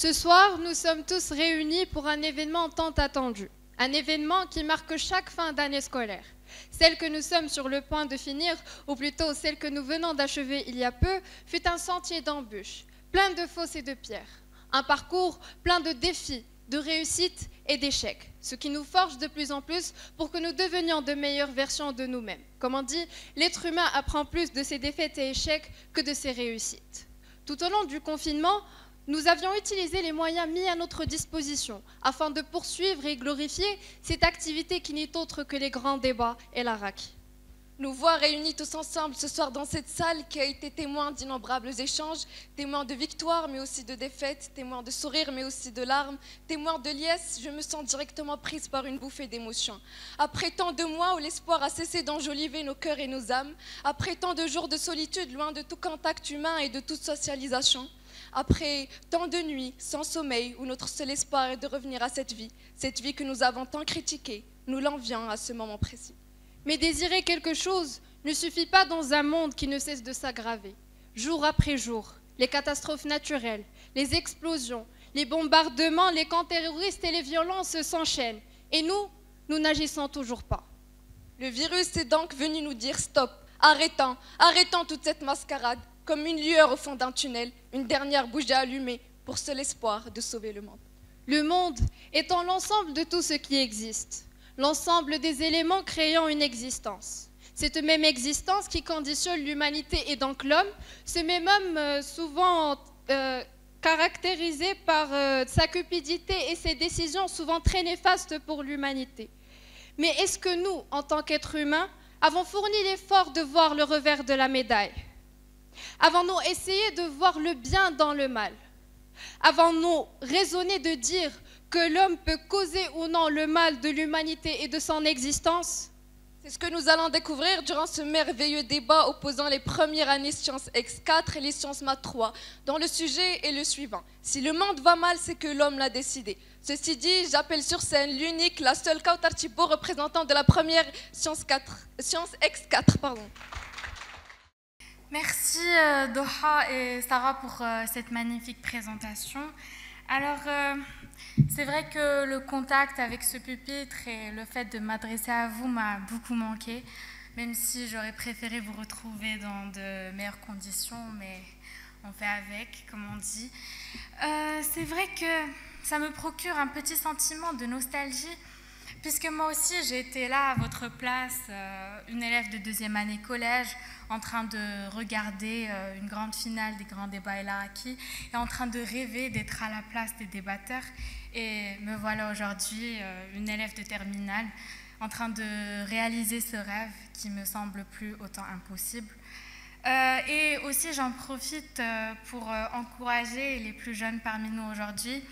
Ce soir, nous sommes tous réunis pour un événement tant attendu. Un événement qui marque chaque fin d'année scolaire. Celle que nous sommes sur le point de finir, ou plutôt celle que nous venons d'achever il y a peu, fut un sentier d'embûches, plein de fosses et de pierres. Un parcours plein de défis, de réussites et d'échecs, ce qui nous forge de plus en plus pour que nous devenions de meilleures versions de nous-mêmes. Comme on dit, l'être humain apprend plus de ses défaites et échecs que de ses réussites. Tout au long du confinement, nous avions utilisé les moyens mis à notre disposition afin de poursuivre et glorifier cette activité qui n'est autre que les grands débats et la RAC. Nous voir réunis tous ensemble ce soir dans cette salle qui a été témoin d'innombrables échanges, témoin de victoires mais aussi de défaites, témoin de sourires mais aussi de larmes, témoin de liesse, je me sens directement prise par une bouffée d'émotions. Après tant de mois où l'espoir a cessé d'enjoliver nos cœurs et nos âmes, après tant de jours de solitude loin de tout contact humain et de toute socialisation, après tant de nuits sans sommeil où notre seul espoir est de revenir à cette vie que nous avons tant critiquée, nous l'envions à ce moment précis. Mais désirer quelque chose ne suffit pas dans un monde qui ne cesse de s'aggraver. Jour après jour, les catastrophes naturelles, les explosions, les bombardements, les camps terroristes et les violences s'enchaînent. Et nous n'agissons toujours pas. Le virus est donc venu nous dire stop, arrêtons toute cette mascarade, comme une lueur au fond d'un tunnel, une dernière bougie allumée pour seul espoir de sauver le monde. Le monde étant l'ensemble de tout ce qui existe, l'ensemble des éléments créant une existence. Cette même existence qui conditionne l'humanité et donc l'homme, ce même homme souvent caractérisé par sa cupidité et ses décisions souvent très néfastes pour l'humanité. Mais est-ce que nous, en tant qu'êtres humains, avons fourni l'effort de voir le revers de la médaille? Avons-nous essayé de voir le bien dans le mal? Avons-nous raisonné de dire que l'homme peut causer ou non le mal de l'humanité et de son existence? C'est ce que nous allons découvrir durant ce merveilleux débat opposant les premières années sciences X4 et les sciences Math 3, dont le sujet est le suivant. Si le monde va mal, c'est que l'homme l'a décidé. Ceci dit, j'appelle sur scène l'unique, la seule Kautar Chibo, représentant de la première science X4. Merci Doha et Sarah pour cette magnifique présentation. Alors, c'est vrai que le contact avec ce pupitre et le fait de m'adresser à vous m'a beaucoup manqué, même si j'aurais préféré vous retrouver dans de meilleures conditions, mais on fait avec, comme on dit. C'est vrai que ça me procure un petit sentiment de nostalgie, puisque moi aussi j'ai été là à votre place, une élève de 2e année collège, en train de regarder une grande finale des grands débats El Araki et en train de rêver d'être à la place des débatteurs. Et me voilà aujourd'hui, une élève de terminale, en train de réaliser ce rêve qui me semble plus autant impossible. Et aussi j'en profite pour encourager les plus jeunes parmi nous aujourd'hui,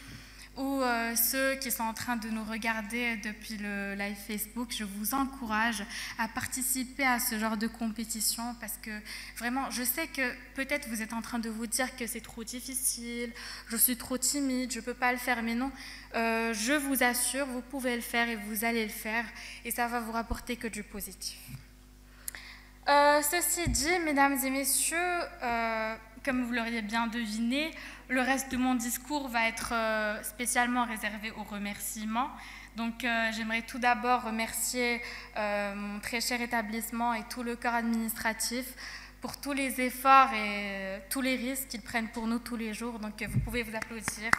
ou ceux qui sont en train de nous regarder depuis le live Facebook, je vous encourage à participer à ce genre de compétition parce que vraiment, je sais que peut-être vous êtes en train de vous dire que c'est trop difficile, je suis trop timide, je ne peux pas le faire, mais non, je vous assure, vous pouvez le faire et vous allez le faire et ça va vous rapporter que du positif. Ceci dit, mesdames et messieurs, comme vous l'auriez bien deviné, le reste de mon discours va être spécialement réservé aux remerciements. Donc j'aimerais tout d'abord remercier mon très cher établissement et tout le corps administratif pour tous les efforts et tous les risques qu'ils prennent pour nous tous les jours. Donc vous pouvez vous applaudir.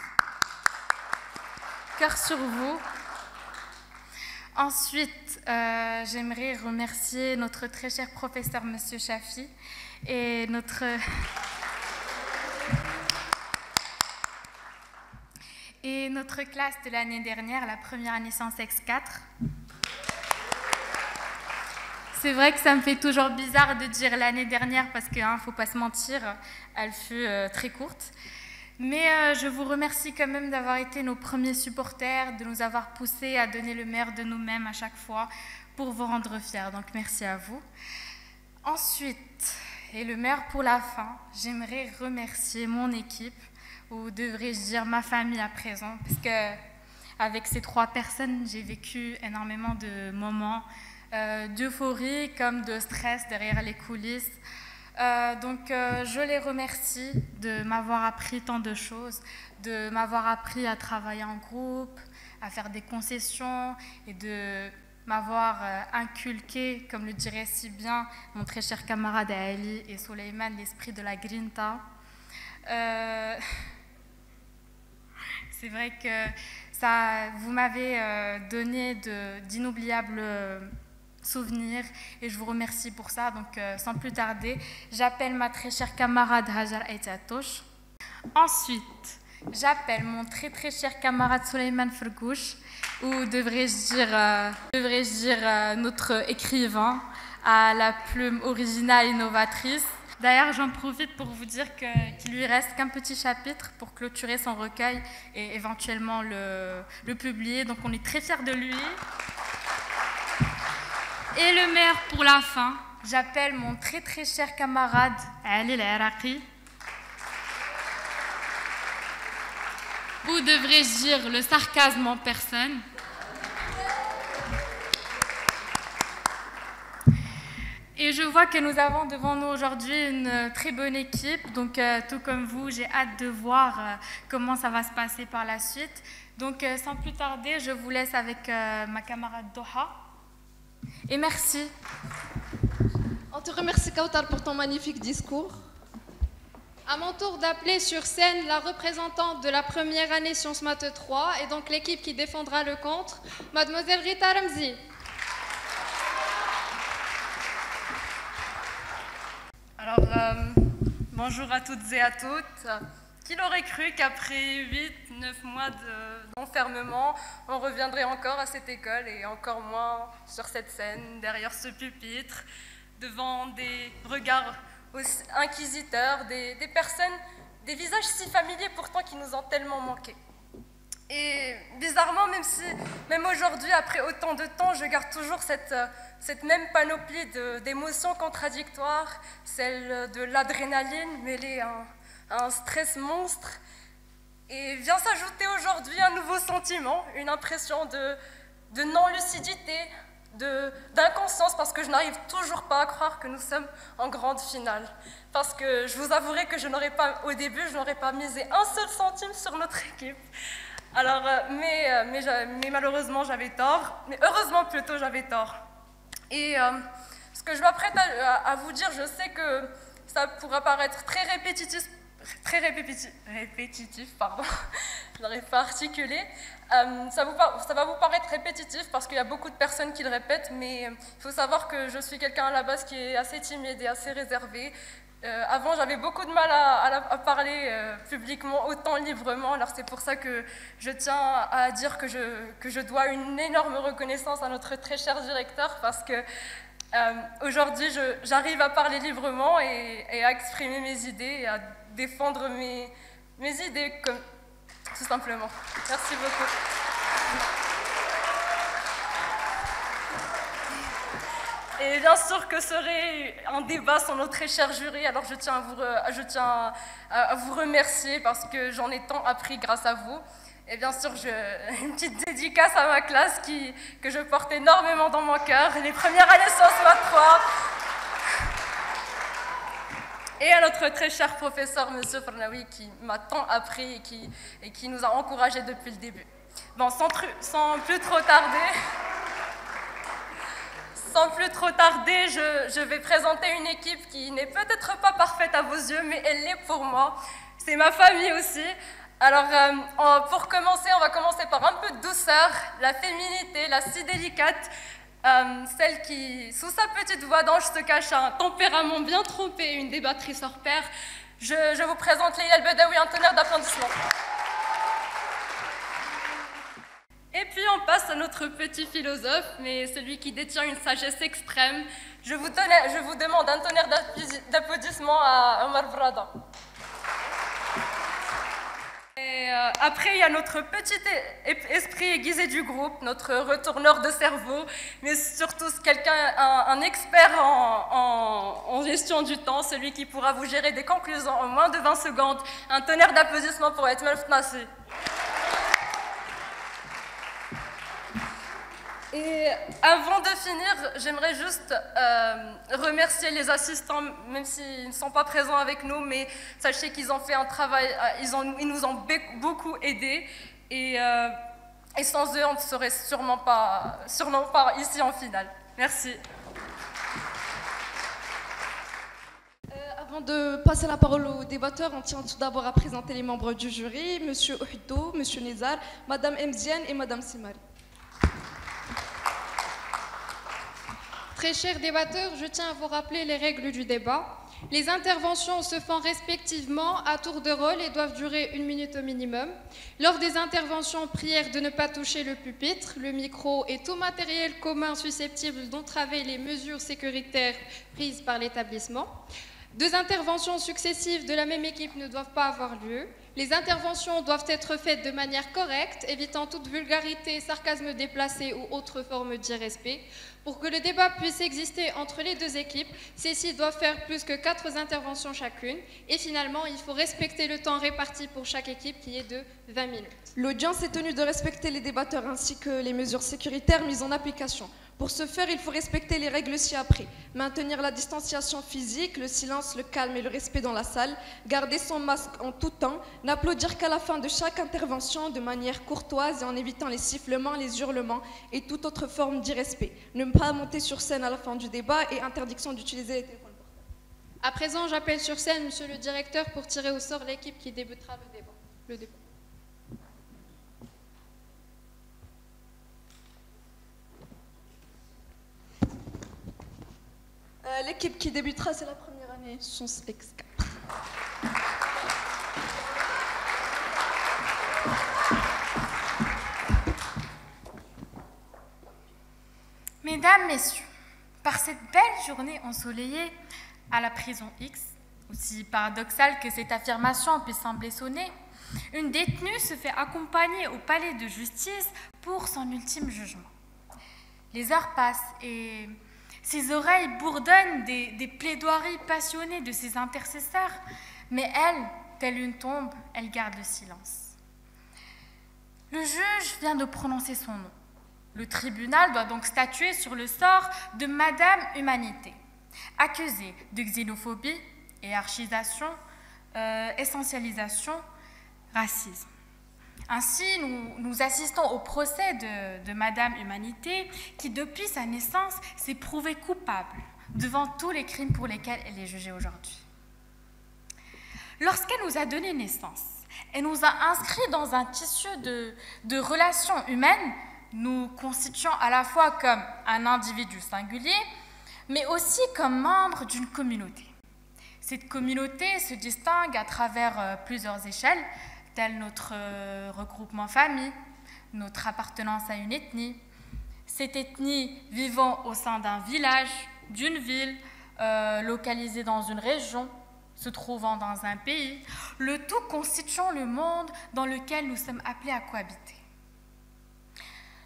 Cœur sur vous. Ensuite, j'aimerais remercier notre très cher professeur, Monsieur Chafi, et notre classe de l'année dernière, la première année sciences X4. C'est vrai que ça me fait toujours bizarre de dire l'année dernière parce qu'il ne faut pas se mentir, elle fut très courte. Mais je vous remercie quand même d'avoir été nos premiers supporters, de nous avoir poussés à donner le meilleur de nous-mêmes à chaque fois pour vous rendre fiers. Donc merci à vous. Ensuite, et le meilleur pour la fin, j'aimerais remercier mon équipe, ou devrais-je dire ma famille à présent, parce qu'avec ces 3 personnes, j'ai vécu énormément de moments d'euphorie comme de stress derrière les coulisses, Je les remercie de m'avoir appris tant de choses, de m'avoir appris à travailler en groupe, à faire des concessions et de m'avoir inculqué, comme le dirait si bien mon très cher camarade Ali et Soleiman, l'esprit de la grinta. C'est vrai que vous m'avez donné d'inoubliables souvenirs et je vous remercie pour ça. Donc, sans plus tarder, j'appelle ma très chère camarade Hajar Aïtatosh. Ensuite, j'appelle mon très très cher camarade Soleiman Fergouche, ou devrais-je dire notre écrivain à la plume originale et innovatrice. D'ailleurs, j'en profite pour vous dire qu'il lui reste qu'un petit chapitre pour clôturer son recueil et éventuellement le publier. Donc, on est très fiers de lui. Et le meilleur pour la fin, j'appelle mon très très cher camarade Ali El-Iraqi. Ou devrais-je dire le sarcasme en personne. Et je vois que nous avons devant nous aujourd'hui une très bonne équipe. Donc, tout comme vous, j'ai hâte de voir comment ça va se passer par la suite. Donc, sans plus tarder, je vous laisse avec ma camarade Doha. Et merci. On te remercie, Kautar, pour ton magnifique discours. À mon tour d'appeler sur scène la représentante de la première année Sciences Maths 3 et donc l'équipe qui défendra le contre, Mademoiselle Rita Ramzi. Alors, bonjour à toutes et à toutes. Qui l'aurait cru qu'après 8-9 mois d'enfermement, on reviendrait encore à cette école et encore moins sur cette scène, derrière ce pupitre, devant des regards aussi inquisiteurs, des personnes, des visages si familiers pourtant qui nous ont tellement manqué. Et bizarrement, même aujourd'hui, après autant de temps, je garde toujours cette même panoplie d'émotions contradictoires, celle de l'adrénaline mêlée à un stress monstre. Et vient s'ajouter aujourd'hui un nouveau sentiment, une impression de non-lucidité, d'inconscience, parce que je n'arrive toujours pas à croire que nous sommes en grande finale. Parce que je vous avouerai que au début, je n'aurais pas misé un seul centime sur notre équipe. Alors, mais malheureusement, j'avais tort. Mais heureusement, plutôt, j'avais tort. Et ce que je m'apprête à vous dire, je sais que ça pourra paraître très répétitif, pardon, je n'arrive pas à articuler. Ça va vous paraître répétitif parce qu'il y a beaucoup de personnes qui le répètent, mais il faut savoir que je suis quelqu'un à la base qui est assez timide et assez réservé. Avant, j'avais beaucoup de mal à parler publiquement, autant librement. Alors c'est pour ça que je tiens à dire que je dois une énorme reconnaissance à notre très cher directeur, parce que aujourd'hui, j'arrive à parler librement et à exprimer mes idées et à défendre mes idées, tout simplement. Merci beaucoup. Et bien sûr que serait un débat sur notre très cher jury, alors je tiens à vous remercier parce que j'en ai tant appris grâce à vous. Et bien sûr, une petite dédicace à ma classe que je porte énormément dans mon cœur, les premières années Sciences Maths 3. Et à notre très cher professeur, M. Farnaoui, qui m'a tant appris et qui nous a encouragés depuis le début. Bon, sans plus trop tarder, je vais présenter une équipe qui n'est peut-être pas parfaite à vos yeux, mais elle l'est pour moi. C'est ma famille aussi. Alors, pour commencer, on va commencer par un peu de douceur, la féminité, la si délicate, celle qui, sous sa petite voix d'ange, se cache un tempérament bien trompé, une débattrice hors pair. Je vous présente Leïla El-Bedaoui, un tonnerre d'applaudissements. Et puis on passe à notre petit philosophe, mais celui qui détient une sagesse extrême. Je vous demande un tonnerre d'applaudissements à Omar Brada. Et après, il y a notre petit esprit aiguisé du groupe, notre retourneur de cerveau, mais surtout un expert en gestion du temps, celui qui pourra vous gérer des conclusions en moins de 20 secondes. Un tonnerre d'applaudissements pour Etmel Fnassi. Et avant de finir, j'aimerais juste remercier les assistants, même s'ils ne sont pas présents avec nous, mais sachez qu'ils ont fait un travail, ils nous ont beaucoup aidés, et sans eux, on ne serait sûrement pas ici en finale. Merci. Avant de passer la parole aux débatteurs, on tient tout d'abord à présenter les membres du jury, M. Ouhido, M. Nizar, Mme Mziane et Mme Simari. Très chers débatteurs, je tiens à vous rappeler les règles du débat. Les interventions se font respectivement à tour de rôle et doivent durer 1 minute au minimum. Lors des interventions, prière de ne pas toucher le pupitre, le micro et tout matériel commun susceptible d'entraver les mesures sécuritaires prises par l'établissement. 2 interventions successives de la même équipe ne doivent pas avoir lieu. Les interventions doivent être faites de manière correcte, évitant toute vulgarité, sarcasme déplacé ou autre forme d'irrespect. Pour que le débat puisse exister entre les 2 équipes, celles-ci doivent faire plus que 4 interventions chacune. Et finalement, il faut respecter le temps réparti pour chaque équipe qui est de 20 minutes. L'audience est tenue de respecter les débatteurs ainsi que les mesures sécuritaires mises en application. Pour ce faire, il faut respecter les règles ci-après. Maintenir la distanciation physique, le silence, le calme et le respect dans la salle. Garder son masque en tout temps. N'applaudir qu'à la fin de chaque intervention de manière courtoise et en évitant les sifflements, les hurlements et toute autre forme d'irrespect. Ne pas monter sur scène à la fin du débat et interdiction d'utiliser les téléphones portables. À présent, j'appelle sur scène Monsieur le directeur pour tirer au sort l'équipe qui débutera le débat. L'équipe qui débutera, c'est la première année, Sons X4. Mesdames, Messieurs, par cette belle journée ensoleillée à la prison X, aussi paradoxal que cette affirmation puisse sembler sonner, une détenue se fait accompagner au palais de justice pour son ultime jugement. Les heures passent et ses oreilles bourdonnent des plaidoiries passionnées de ses intercesseurs, mais elle, telle une tombe, elle garde le silence. Le juge vient de prononcer son nom. Le tribunal doit donc statuer sur le sort de Madame Humanité, accusée de xénophobie, hiérarchisation, essentialisation, racisme. Ainsi, nous assistons au procès de Madame Humanité qui, depuis sa naissance, s'est prouvée coupable devant tous les crimes pour lesquels elle est jugée aujourd'hui. Lorsqu'elle nous a donné naissance, elle nous a inscrits dans un tissu de relations humaines, nous constituant à la fois comme un individu singulier, mais aussi comme membre d'une communauté. Cette communauté se distingue à travers plusieurs échelles, telles notre regroupement famille, notre appartenance à une ethnie, cette ethnie vivant au sein d'un village, d'une ville, localisée dans une région, se trouvant dans un pays, le tout constituant le monde dans lequel nous sommes appelés à cohabiter.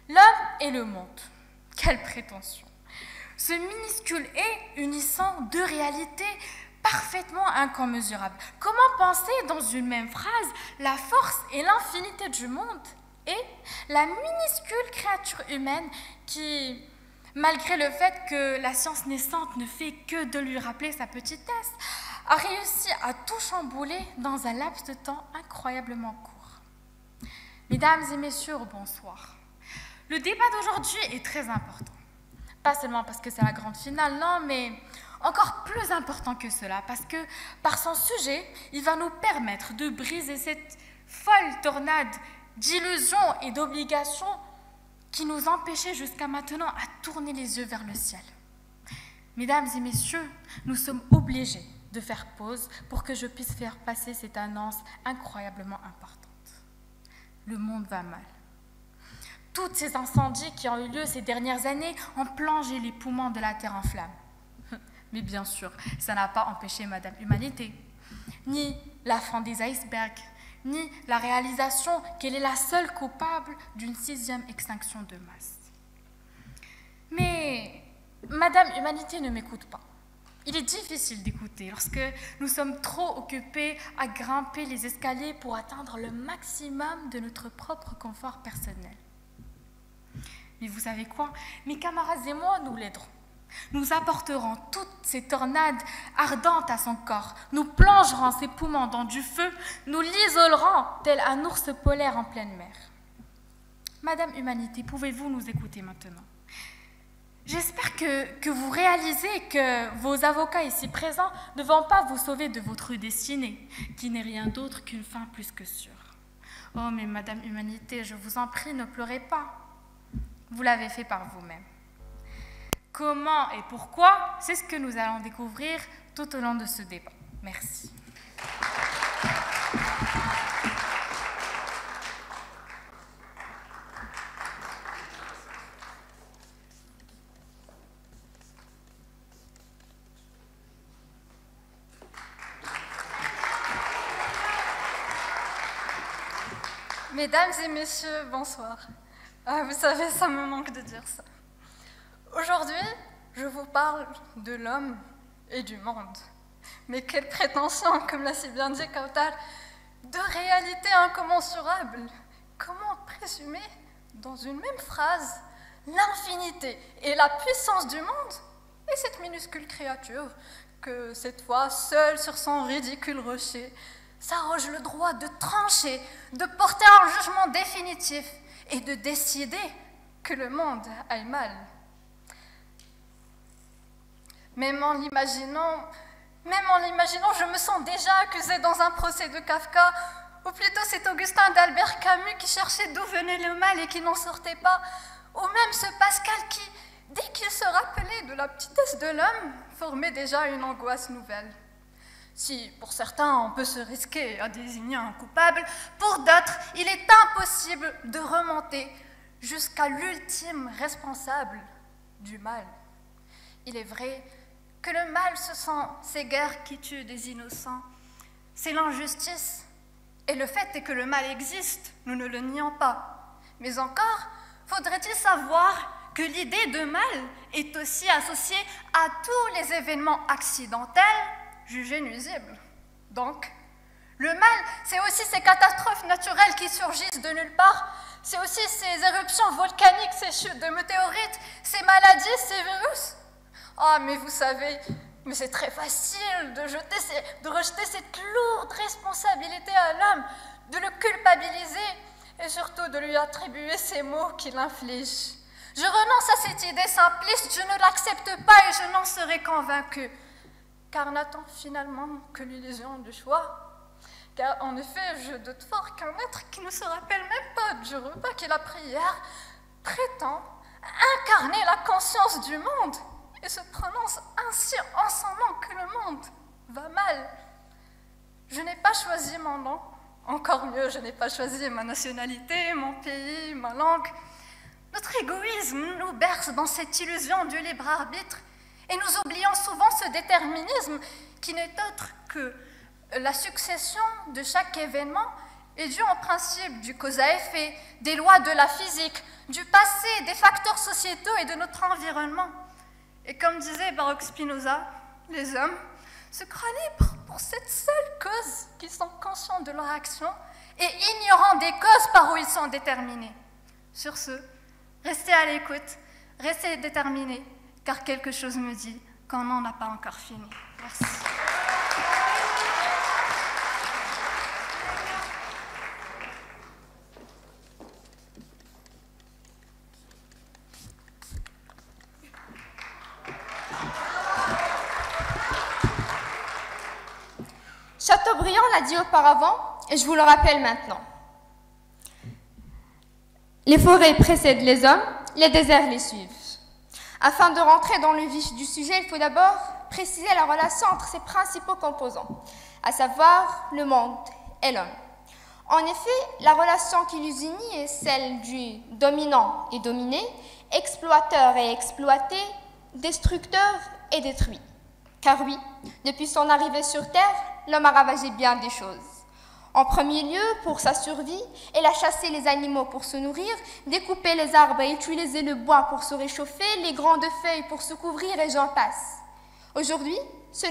L'homme et le monde, quelle prétention! Ce minuscule et unissant 2 réalités parfaitement incommensurables. Comment penser dans une même phrase la force et l'infinité du monde et la minuscule créature humaine qui, malgré le fait que la science naissante ne fait que de lui rappeler sa petitesse, a réussi à tout chambouler dans un laps de temps incroyablement court. Mesdames et messieurs, bonsoir. Le débat d'aujourd'hui est très important. Pas seulement parce que c'est la grande finale, non, mais encore plus important que cela, parce que par son sujet, il va nous permettre de briser cette folle tornade d'illusions et d'obligations qui nous empêchait jusqu'à maintenant à tourner les yeux vers le ciel. Mesdames et messieurs, nous sommes obligés de faire pause pour que je puisse faire passer cette annonce incroyablement importante. Le monde va mal. Tous ces incendies qui ont eu lieu ces dernières années ont plongé les poumons de la Terre en flammes. Mais bien sûr, ça n'a pas empêché Madame Humanité, ni la fin des icebergs, ni la réalisation qu'elle est la seule coupable d'une 6e extinction de masse. Mais Madame Humanité ne m'écoute pas. Il est difficile d'écouter lorsque nous sommes trop occupés à grimper les escaliers pour atteindre le maximum de notre propre confort personnel. Mais vous savez quoi? Mes camarades et moi, nous l'aiderons. Nous apporterons toutes ces tornades ardentes à son corps. Nous plongerons ses poumons dans du feu. Nous l'isolerons tel un ours polaire en pleine mer. Madame Humanité, pouvez-vous nous écouter maintenant? J'espère que vous réalisez que vos avocats ici présents ne vont pas vous sauver de votre destinée, qui n'est rien d'autre qu'une fin plus que sûre. Oh, mais Madame Humanité, je vous en prie, ne pleurez pas. Vous l'avez fait par vous-même. Comment et pourquoi, c'est ce que nous allons découvrir tout au long de ce débat. Merci. Mesdames et messieurs, bonsoir. Vous savez, ça me manque de dire ça. Aujourd'hui, je vous parle de l'homme et du monde. Mais quelle prétention, comme l'a si bien dit Kautal, de réalité incommensurable. Comment présumer dans une même phrase l'infinité et la puissance du monde et cette minuscule créature que cette fois, seule sur son ridicule rocher, s'arroge le droit de trancher, de porter un jugement définitif et de décider que le monde aille mal. Même en l'imaginant, je me sens déjà accusée dans un procès de Kafka, ou plutôt c'est Augustin d'Albert Camus qui cherchait d'où venait le mal et qui n'en sortait pas, ou même ce Pascal qui, dès qu'il se rappelait de la petitesse de l'homme, formait déjà une angoisse nouvelle. Si, pour certains, on peut se risquer à désigner un coupable, pour d'autres, il est impossible de remonter jusqu'à l'ultime responsable du mal. Il est vrai que le mal, ce sont ces guerres qui tuent des innocents. C'est l'injustice. Et le fait est que le mal existe, nous ne le nions pas. Mais encore, faudrait-il savoir que l'idée de mal est aussi associée à tous les événements accidentels jugés nuisibles. Donc, le mal, c'est aussi ces catastrophes naturelles qui surgissent de nulle part. C'est aussi ces éruptions volcaniques, ces chutes de météorites, ces maladies, ces virus. Ah, mais vous savez, mais c'est très facile de rejeter cette lourde responsabilité à l'homme, de le culpabiliser et surtout de lui attribuer ces maux qu'il inflige. Je renonce à cette idée simpliste, je ne l'accepte pas et je n'en serai convaincue. Car n'a-t-on finalement que l'illusion du choix? Car en effet, je doute fort qu'un être qui ne se rappelle même pas du repas qu'il a pris hier prétend incarner la conscience du monde et se prononce ainsi en son nom que le monde va mal. Je n'ai pas choisi mon nom, encore mieux, je n'ai pas choisi ma nationalité, mon pays, ma langue. Notre égoïsme nous berce dans cette illusion du libre arbitre et nous oublions souvent ce déterminisme qui n'est autre que la succession de chaque événement est due en principe du cause à effet, des lois de la physique, du passé, des facteurs sociétaux et de notre environnement. Et comme disait Baruch Spinoza, les hommes se croient libres pour cette seule cause qu'ils sont conscients de leur action et ignorant des causes par où ils sont déterminés. Sur ce, restez à l'écoute, restez déterminés, car quelque chose me dit qu'on n'en a pas encore fini. Merci. Chateaubriand l'a dit auparavant, et je vous le rappelle maintenant. Les forêts précèdent les hommes, les déserts les suivent. Afin de rentrer dans le vif du sujet, il faut d'abord préciser la relation entre ses principaux composants, à savoir le monde et l'homme. En effet, la relation qui les unit est celle du dominant et dominé, exploiteur et exploité, destructeur et détruit. Car oui, depuis son arrivée sur Terre, l'homme a ravagé bien des choses. En premier lieu, pour sa survie, il a chassé les animaux pour se nourrir, découpé les arbres et utilisé le bois pour se réchauffer, les grandes feuilles pour se couvrir et j'en passe. Aujourd'hui, ce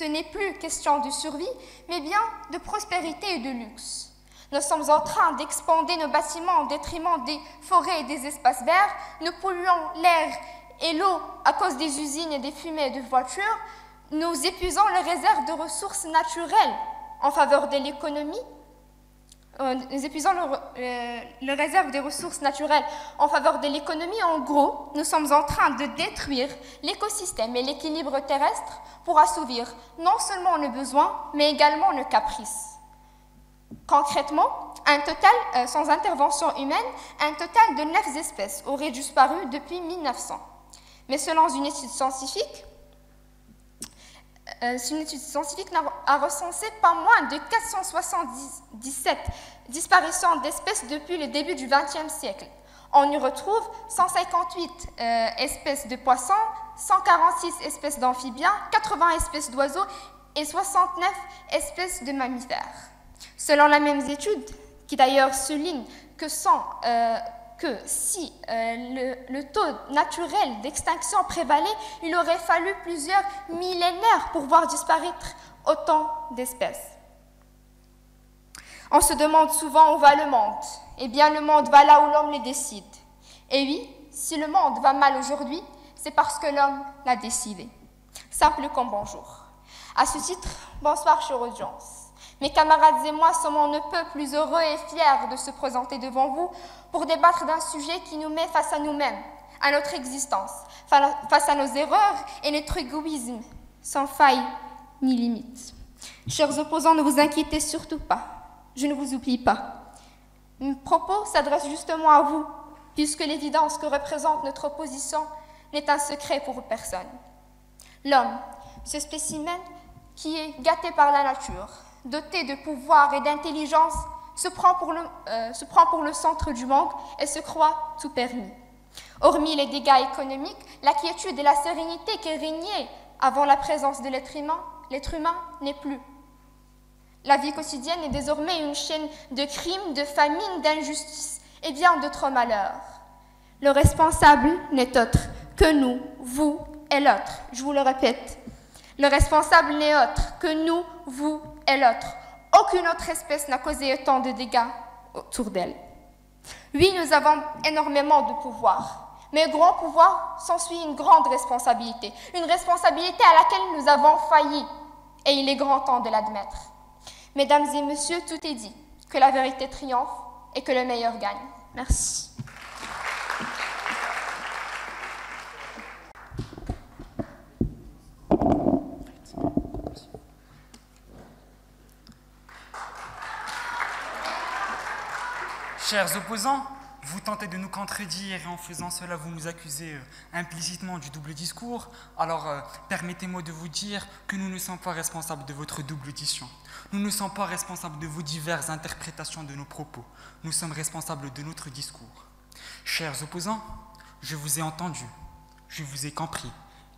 n'est plus question de survie, mais bien de prospérité et de luxe. Nous sommes en train d'expander nos bâtiments au détriment des forêts et des espaces verts. Nous polluons l'air et l'eau à cause des usines et des fumées de voitures. Nous épuisons les réserves de ressources naturelles en faveur de l'économie. Nous épuisons les réserves des ressources naturelles en faveur de l'économie. En gros, nous sommes en train de détruire l'écosystème et l'équilibre terrestre pour assouvir non seulement nos besoins, mais également nos caprices. Concrètement, sans intervention humaine, un total de 9 espèces auraient disparu depuis 1900. Mais selon une étude scientifique, a recensé pas moins de 477 disparitions d'espèces depuis le début du XXe siècle. On y retrouve 158 espèces de poissons, 146 espèces d'amphibiens, 80 espèces d'oiseaux et 69 espèces de mammifères. Selon la même étude, qui d'ailleurs souligne que si le taux naturel d'extinction prévalait, il aurait fallu plusieurs millénaires pour voir disparaître autant d'espèces. On se demande souvent où va le monde. Eh bien, le monde va là où l'homme le décide. Et oui, si le monde va mal aujourd'hui, c'est parce que l'homme l'a décidé. Simple comme bonjour. À ce titre, bonsoir chère audience. Mes camarades et moi sommes on ne peut plus heureux et fiers de se présenter devant vous pour débattre d'un sujet qui nous met face à nous-mêmes, à notre existence, face à nos erreurs et notre égoïsme, sans faille ni limite. Chers opposants, ne vous inquiétez surtout pas, je ne vous oublie pas. Mes propos s'adressent justement à vous, puisque l'évidence que représente notre opposition n'est un secret pour personne. L'homme, ce spécimen qui est gâté par la nature, doté de pouvoir et d'intelligence, se prend pour le centre du monde et se croit tout permis. Hormis les dégâts économiques, la quiétude et la sérénité qui régnaient avant la présence de l'être humain n'est plus. La vie quotidienne est désormais une chaîne de crimes, de famine, d'injustice et bien d'autres malheurs. Le responsable n'est autre que nous, vous et l'autre. Je vous le répète. Le responsable n'est autre que nous, vous et l'autre. Aucune autre espèce n'a causé autant de dégâts autour d'elle. Oui, nous avons énormément de pouvoir, mais grand pouvoir s'ensuit une grande responsabilité. Une responsabilité à laquelle nous avons failli, et il est grand temps de l'admettre. Mesdames et messieurs, tout est dit, que la vérité triomphe et que le meilleur gagne. Merci. Chers opposants, vous tentez de nous contredire et en faisant cela, vous nous accusez implicitement du double discours. Alors, permettez-moi de vous dire que nous ne sommes pas responsables de votre double audition. Nous ne sommes pas responsables de vos diverses interprétations de nos propos. Nous sommes responsables de notre discours. Chers opposants, je vous ai entendu, je vous ai compris.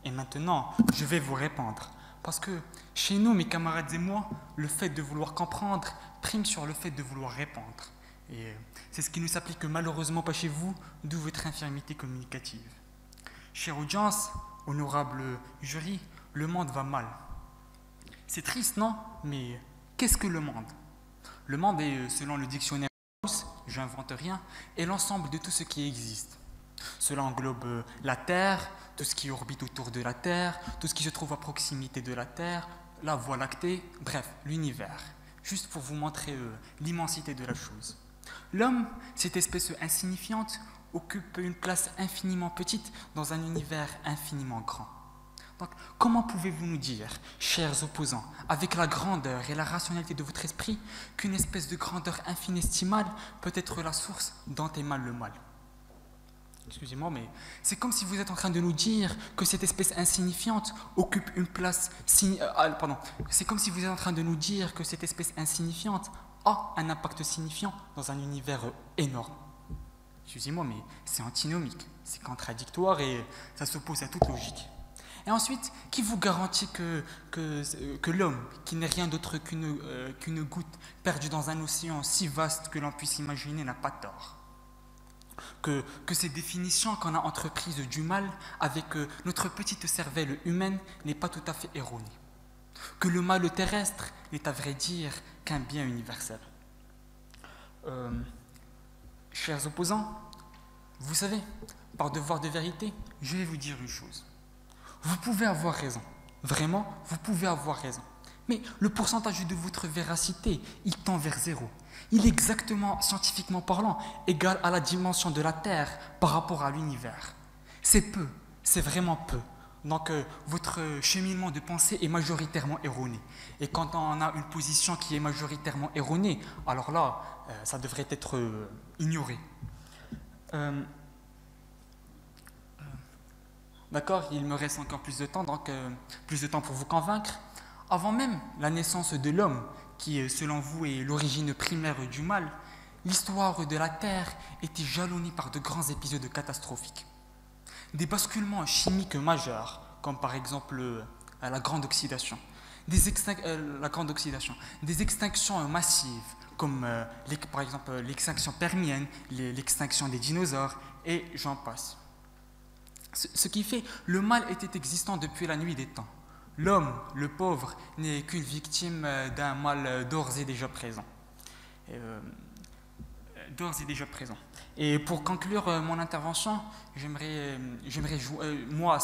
Et maintenant, je vais vous répondre. Parce que chez nous, mes camarades et moi, le fait de vouloir comprendre prime sur le fait de vouloir répondre. Et c'est ce qui ne s'applique malheureusement pas chez vous, d'où votre infirmité communicative. Chère audience, honorable jury, le monde va mal. C'est triste, non? Mais qu'est-ce que le monde? Le monde est, selon le dictionnaire Larousse, j'invente rien, est l'ensemble de tout ce qui existe. Cela englobe la Terre, tout ce qui orbite autour de la Terre, tout ce qui se trouve à proximité de la Terre, la Voie lactée, bref, l'univers. Juste pour vous montrer l'immensité de la chose. L'homme, cette espèce insignifiante, occupe une place infiniment petite dans un univers infiniment grand. Donc, comment pouvez-vous nous dire, chers opposants, avec la grandeur et la rationalité de votre esprit, qu'une espèce de grandeur inestimable peut être la source dont est mal le mal? Excusez-moi, mais c'est comme si vous êtes en train de nous dire que cette espèce insignifiante occupe une place... C'est comme si vous êtes en train de nous dire que cette espèce insignifiante a un impact signifiant dans un univers énorme. Excusez-moi, mais c'est antinomique, c'est contradictoire et ça s'oppose à toute logique. Et ensuite, qui vous garantit que l'homme, qui n'est rien d'autre qu'une goutte perdue dans un océan si vaste que l'on puisse imaginer, n'a pas tort? Que ces définitions qu'on a entreprises du mal avec notre petite cervelle humaine n'est pas tout à fait erronée. Que le mal terrestre n'est à vrai dire qu'un bien universel. Chers opposants, vous savez, par devoir de vérité, je vais vous dire une chose. Vous pouvez avoir raison. Vraiment, vous pouvez avoir raison. Mais le pourcentage de votre véracité, il tend vers 0. Il est exactement, scientifiquement parlant, égal à la dimension de la Terre par rapport à l'univers. C'est peu, c'est vraiment peu. Donc, votre cheminement de pensée est majoritairement erroné. Et quand on a une position qui est majoritairement erronée, alors là, ça devrait être ignoré. D'accord, il me reste encore plus de temps, donc plus de temps pour vous convaincre. Avant même la naissance de l'homme, qui selon vous est l'origine primaire du mal, l'histoire de la Terre était jalonnée par de grands épisodes catastrophiques. Des basculements chimiques majeurs, comme par exemple la grande oxydation, des extinctions massives, comme par exemple l'extinction permienne, l'extinction des dinosaures, et j'en passe. Ce qui fait, le mal était existant depuis la nuit des temps. L'homme, le pauvre, n'est qu'une victime d'un mal d'ores et déjà présent. Et pour conclure mon intervention, j'aimerais moi,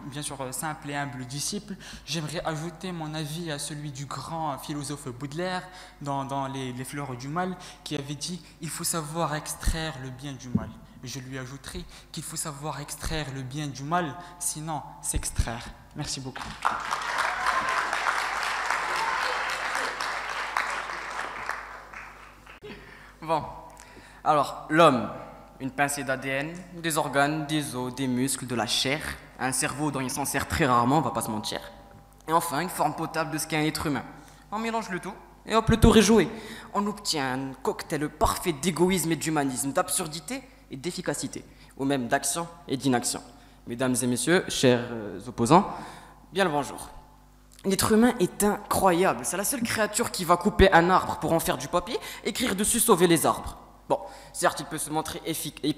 bien sûr simple et humble disciple, j'aimerais ajouter mon avis à celui du grand philosophe Baudelaire dans les Fleurs du mal, qui avait dit « Il faut savoir extraire le bien du mal ». Je lui ajouterai qu'il faut savoir extraire le bien du mal, sinon s'extraire. Merci beaucoup. Bon, alors l'homme, une pincée d'ADN, des organes, des os, des muscles, de la chair, un cerveau dont il s'en sert très rarement, on va pas se mentir, et enfin une forme potable de ce qu'est un être humain. On mélange le tout, et hop, le tour est joué. On obtient un cocktail parfait d'égoïsme et d'humanisme, d'absurdité et d'efficacité, ou même d'action et d'inaction. Mesdames et messieurs, chers opposants, bien le bonjour. L'être humain est incroyable, c'est la seule créature qui va couper un arbre pour en faire du papier, écrire dessus, sauver les arbres. Bon, certes, il peut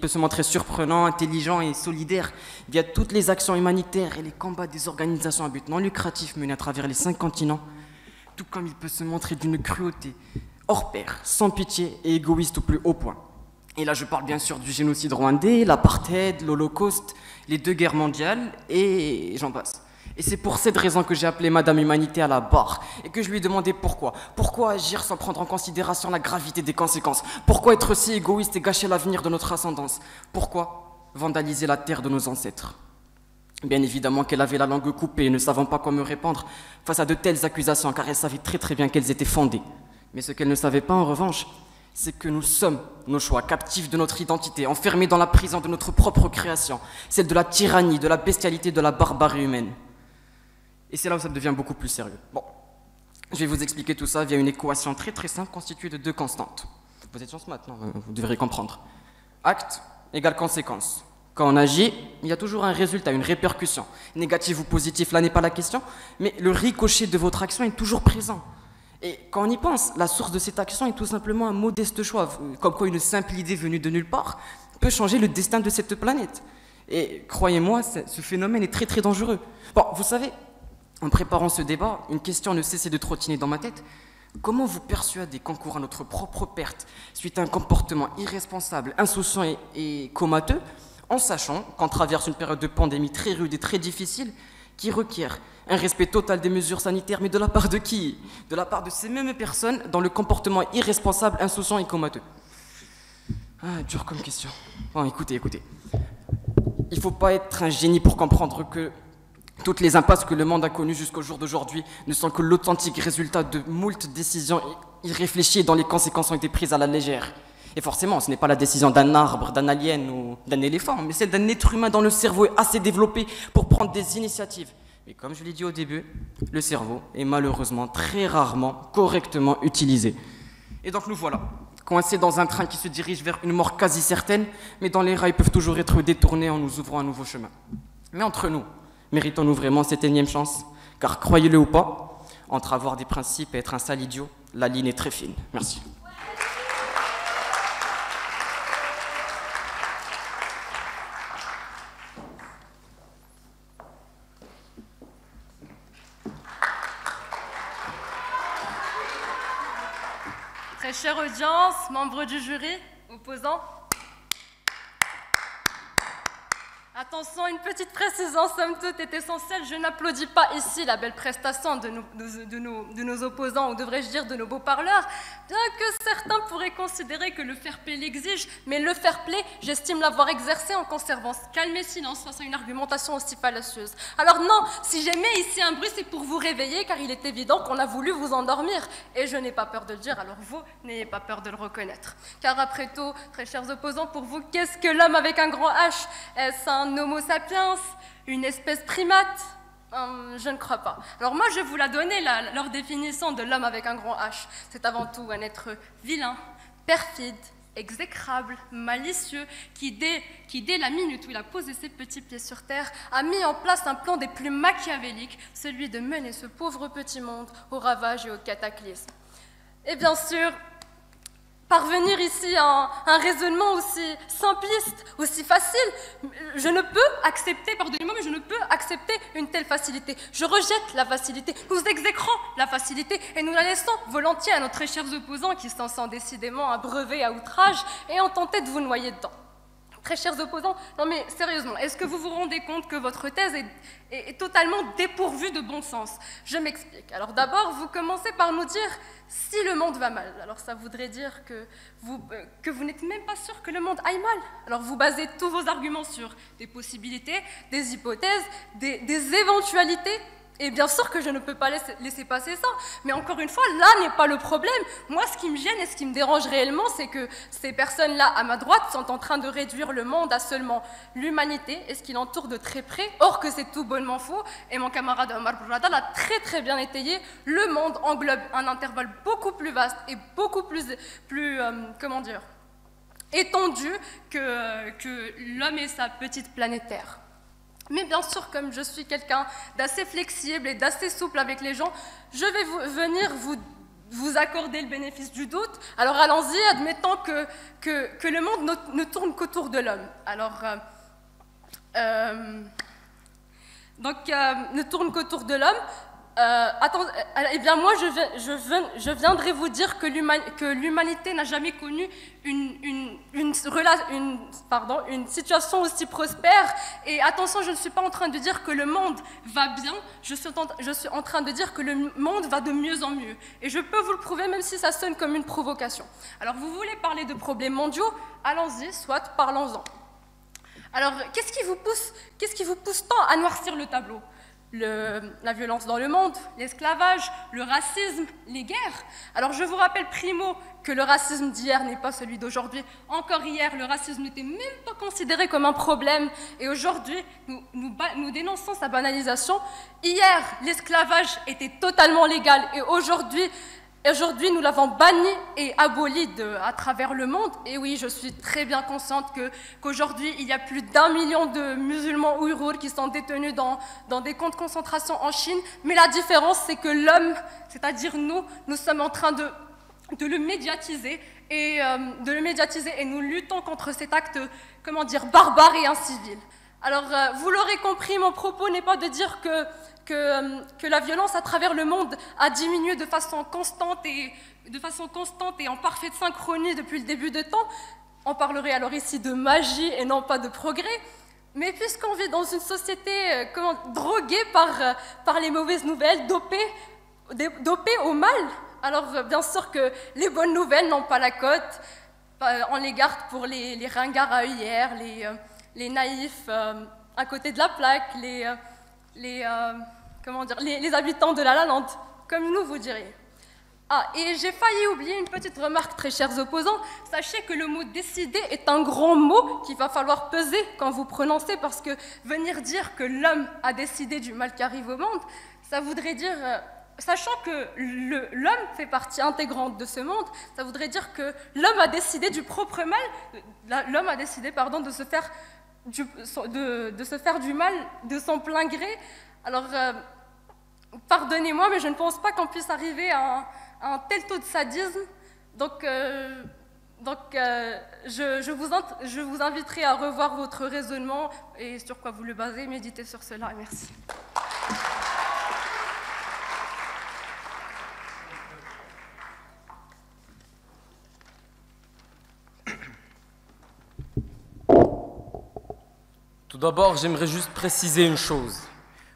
se montrer surprenant, intelligent et solidaire via toutes les actions humanitaires et les combats des organisations à but non lucratif menées à travers les 5 continents, tout comme il peut se montrer d'une cruauté hors pair, sans pitié et égoïste au plus haut point. Et là, je parle bien sûr du génocide rwandais, l'apartheid, l'Holocauste, les 2 guerres mondiales, et j'en passe. Et c'est pour cette raison que j'ai appelé Madame Humanité à la barre, et que je lui ai demandé pourquoi. Pourquoi agir sans prendre en considération la gravité des conséquences? Pourquoi être si égoïste et gâcher l'avenir de notre ascendance? Pourquoi vandaliser la terre de nos ancêtres? Bien évidemment qu'elle avait la langue coupée, ne savant pas quoi me répondre face à de telles accusations, car elle savait très bien qu'elles étaient fondées. Mais ce qu'elle ne savait pas, en revanche, c'est que nous sommes nos choix, captifs de notre identité, enfermés dans la prison de notre propre création, celle de la tyrannie, de la bestialité, de la barbarie humaine. Et c'est là où ça devient beaucoup plus sérieux. Bon, je vais vous expliquer tout ça via une équation très simple constituée de 2 constantes. Vous êtes sur ce maintenant, vous devrez comprendre. Acte égale conséquence. Quand on agit, il y a toujours un résultat, une répercussion. Négatif ou positif, là n'est pas la question, mais le ricochet de votre action est toujours présent. Et quand on y pense, la source de cette action est tout simplement un modeste choix, comme quoi une simple idée venue de nulle part peut changer le destin de cette planète. Et croyez-moi, ce phénomène est très dangereux. Bon, vous savez, en préparant ce débat, une question ne cessait de trottiner dans ma tête. Comment vous persuader qu'on court à notre propre perte suite à un comportement irresponsable, insouciant et comateux, en sachant qu'on traverse une période de pandémie très rude et très difficile qui requiert un respect total des mesures sanitaires, mais de la part de qui? De la part de ces mêmes personnes dont le comportement irresponsable, insouciant et comateux. Ah, dur comme question. Bon, écoutez. Il ne faut pas être un génie pour comprendre que toutes les impasses que le monde a connues jusqu'au jour d'aujourd'hui ne sont que l'authentique résultat de moult décisions irréfléchies dont les conséquences ont été prises à la légère. Et forcément, ce n'est pas la décision d'un arbre, d'un alien ou d'un éléphant, mais celle d'un être humain dont le cerveau est assez développé pour prendre des initiatives. Mais comme je l'ai dit au début, le cerveau est malheureusement très rarement correctement utilisé. Et donc nous voilà, coincés dans un train qui se dirige vers une mort quasi certaine, mais dont les rails peuvent toujours être détournés en nous ouvrant un nouveau chemin. Mais entre nous, méritons-nous vraiment cette énième chance? Car croyez-le ou pas, entre avoir des principes et être un sale idiot, la ligne est très fine. Merci. Très chère audience, membres du jury, opposants. Attention, une petite précision, somme toute, est essentielle. Je n'applaudis pas ici la belle prestation de nos opposants, ou devrais-je dire de nos beaux-parleurs, bien que certains pourraient considérer que le fair-play l'exige, mais le fair-play, j'estime l'avoir exercé en conservant calme et silence face à une argumentation aussi fallacieuse. Alors non, si j'émets ici un bruit, c'est pour vous réveiller, car il est évident qu'on a voulu vous endormir. Et je n'ai pas peur de le dire, alors vous, n'ayez pas peur de le reconnaître. Car après tout, très chers opposants, pour vous, qu'est-ce que l'homme avec un grand H? Est-ce un homo sapiens, une espèce primate? Je ne crois pas. Alors moi, je vais vous la donner, leur définition de l'homme avec un grand H. C'est avant tout un être vilain, perfide, exécrable, malicieux, qui dès la minute où il a posé ses petits pieds sur terre, a mis en place un plan des plus machiavéliques, celui de mener ce pauvre petit monde au ravage et au cataclysme. Et bien sûr, parvenir ici à un raisonnement aussi simpliste, aussi facile, je ne peux accepter, pardonnez-moi, mais je ne peux accepter une telle facilité. Je rejette la facilité, nous exécrons la facilité et nous la laissons volontiers à nos très chers opposants qui s'en sont décidément abreuvés à outrage et ont tenté de vous noyer dedans. Très chers opposants, non mais sérieusement, est-ce que vous vous rendez compte que votre thèse est totalement dépourvue de bon sens? Je m'explique. Alors d'abord, vous commencez par nous dire si le monde va mal. Alors ça voudrait dire que vous n'êtes même pas sûr que le monde aille mal. Alors vous basez tous vos arguments sur des possibilités, des hypothèses, des éventualités. Et bien sûr que je ne peux pas laisser passer ça, mais encore une fois, là n'est pas le problème. Moi, ce qui me gêne et ce qui me dérange réellement, c'est que ces personnes-là, à ma droite, sont en train de réduire le monde à seulement l'humanité et ce qui l'entoure de très près, or que c'est tout bonnement faux. Et mon camarade Omar Bourada l'a très très bien étayé. Le monde englobe un intervalle beaucoup plus vaste et beaucoup plus étendu que l'homme et sa petite planète Terre. Mais bien sûr, comme je suis quelqu'un d'assez flexible et d'assez souple avec les gens, je vais venir vous accorder le bénéfice du doute. Alors allons-y, admettons que le monde ne tourne qu'autour de l'homme. Alors, ne tourne qu'autour de l'homme. Eh bien moi, je viendrai vous dire que l'humanité n'a jamais connu une situation aussi prospère. Et attention, je ne suis pas en train de dire que le monde va bien, je suis en train de dire que le monde va de mieux en mieux. Et je peux vous le prouver, même si ça sonne comme une provocation. Alors, vous voulez parler de problèmes mondiaux? Allons-y, soit, parlons-en. Alors, qu'est-ce qui vous pousse tant à noircir le tableau? La violence dans le monde, l'esclavage, le racisme, les guerres. Alors je vous rappelle primo que le racisme d'hier n'est pas celui d'aujourd'hui. Encore hier, le racisme n'était même pas considéré comme un problème et aujourd'hui, nous dénonçons sa banalisation. Hier, l'esclavage était totalement légal et aujourd'hui, nous l'avons banni et aboli à travers le monde. Et oui, je suis très bien consciente qu'aujourd'hui, il y a plus d'1 million de musulmans ouïghours qui sont détenus dans des camps de concentration en Chine. Mais la différence, c'est que l'homme, c'est-à-dire nous sommes en train de le médiatiser et nous luttons contre cet acte, barbare et incivil. Alors, vous l'aurez compris, mon propos n'est pas de dire que la violence à travers le monde a diminué de façon constante et en parfaite synchronie depuis le début de temps. On parlerait alors ici de magie et non pas de progrès. Mais puisqu'on vit dans une société droguée par les mauvaises nouvelles, dopée au mal, alors bien sûr que les bonnes nouvelles n'ont pas la cote. On les garde pour les ringards à œillères, les naïfs à côté de la plaque, les habitants de La Lande, comme nous vous diriez. Ah, et j'ai failli oublier une petite remarque, très chers opposants. Sachez que le mot « décider » est un grand mot qu'il va falloir peser quand vous prononcez, parce que venir dire que l'homme a décidé du mal qui arrive au monde, ça voudrait dire, sachant que l'homme fait partie intégrante de ce monde, ça voudrait dire que l'homme a décidé du propre mal, l'homme a décidé, de se faire du mal de son plein gré. Alors, pardonnez-moi, mais je ne pense pas qu'on puisse arriver à un tel taux de sadisme. Donc, je vous inviterai à revoir votre raisonnement et sur quoi vous le basez. Méditez sur cela et merci. d'abord, j'aimerais juste préciser une chose.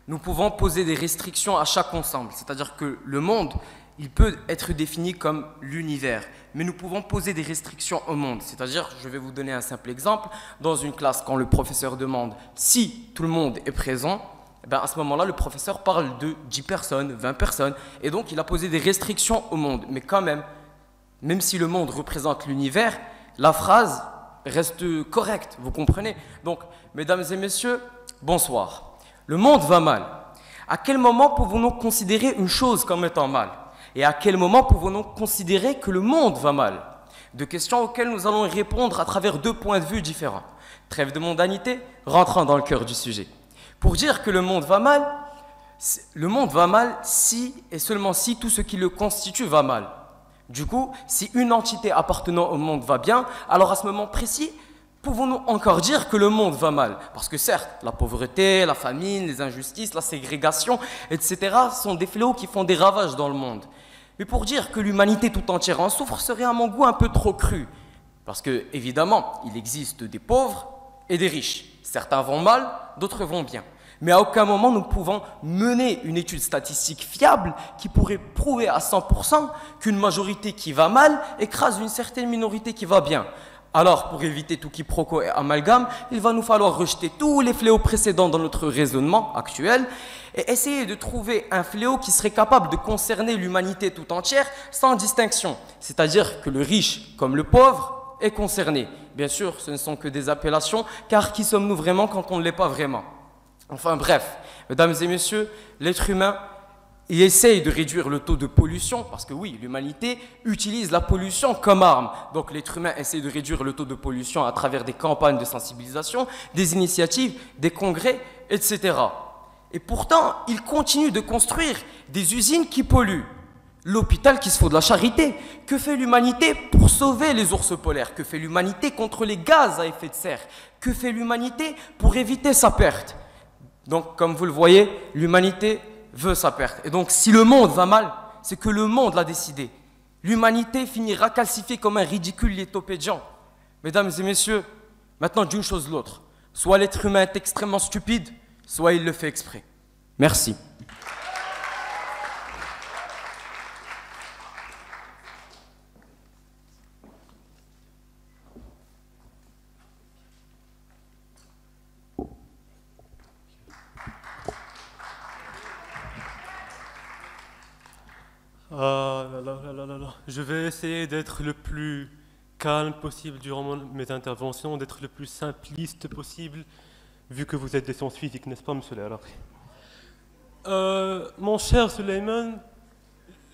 Nous pouvons poser des restrictions à chaque ensemble, c'est-à-dire que le monde, il peut être défini comme l'univers, mais nous pouvons poser des restrictions au monde, c'est-à-dire, je vais vous donner un simple exemple, dans une classe, quand le professeur demande si tout le monde est présent, eh bien, à ce moment-là, le professeur parle de 10 personnes, 20 personnes, et donc il a posé des restrictions au monde, mais quand même si le monde représente l'univers, la phrase reste correcte, vous comprenez? Donc, mesdames et messieurs, bonsoir. Le monde va mal. À quel moment pouvons-nous considérer une chose comme étant mal? Et à quel moment pouvons-nous considérer que le monde va mal? Deux questions auxquelles nous allons répondre à travers deux points de vue différents. Trêve de mondanité, rentrant dans le cœur du sujet. Pour dire que le monde va mal si et seulement si tout ce qui le constitue va mal. Du coup, si une entité appartenant au monde va bien, alors à ce moment précis, pouvons-nous encore dire que le monde va mal? Parce que certes, la pauvreté, la famine, les injustices, la ségrégation, etc. sont des fléaux qui font des ravages dans le monde. Mais pour dire que l'humanité tout entière en souffre serait à mon goût un peu trop cru. Parce que, évidemment, il existe des pauvres et des riches. Certains vont mal, d'autres vont bien. Mais à aucun moment nous pouvons mener une étude statistique fiable qui pourrait prouver à 100% qu'une majorité qui va mal écrase une certaine minorité qui va bien. Alors, pour éviter tout quiproquo et amalgame, il va nous falloir rejeter tous les fléaux précédents dans notre raisonnement actuel et essayer de trouver un fléau qui serait capable de concerner l'humanité tout entière sans distinction. C'est-à-dire que le riche comme le pauvre est concerné. Bien sûr, ce ne sont que des appellations, car qui sommes-nous vraiment quand on ne l'est pas vraiment? Enfin bref, mesdames et messieurs, l'être humain il essaye de réduire le taux de pollution, parce que oui, l'humanité utilise la pollution comme arme. Donc l'être humain essaie de réduire le taux de pollution à travers des campagnes de sensibilisation, des initiatives, des congrès, etc. Et pourtant, il continue de construire des usines qui polluent. L'hôpital qui se fout de la charité. Que fait l'humanité pour sauver les ours polaires? Que fait l'humanité contre les gaz à effet de serre? Que fait l'humanité pour éviter sa perte? Donc, comme vous le voyez, l'humanité veut sa perte. Et donc, si le monde va mal, c'est que le monde l'a décidé. L'humanité finira calcifiée comme un ridicule liétopédian. Mesdames et messieurs, maintenant d'une chose l'autre. Soit l'être humain est extrêmement stupide, soit il le fait exprès. Merci. Ah là là là là là. Je vais essayer d'être le plus calme possible durant mes interventions, d'être le plus simpliste possible, vu que vous êtes des sciences physiques, n'est-ce pas, monsieur Larry? Mon cher Suleiman,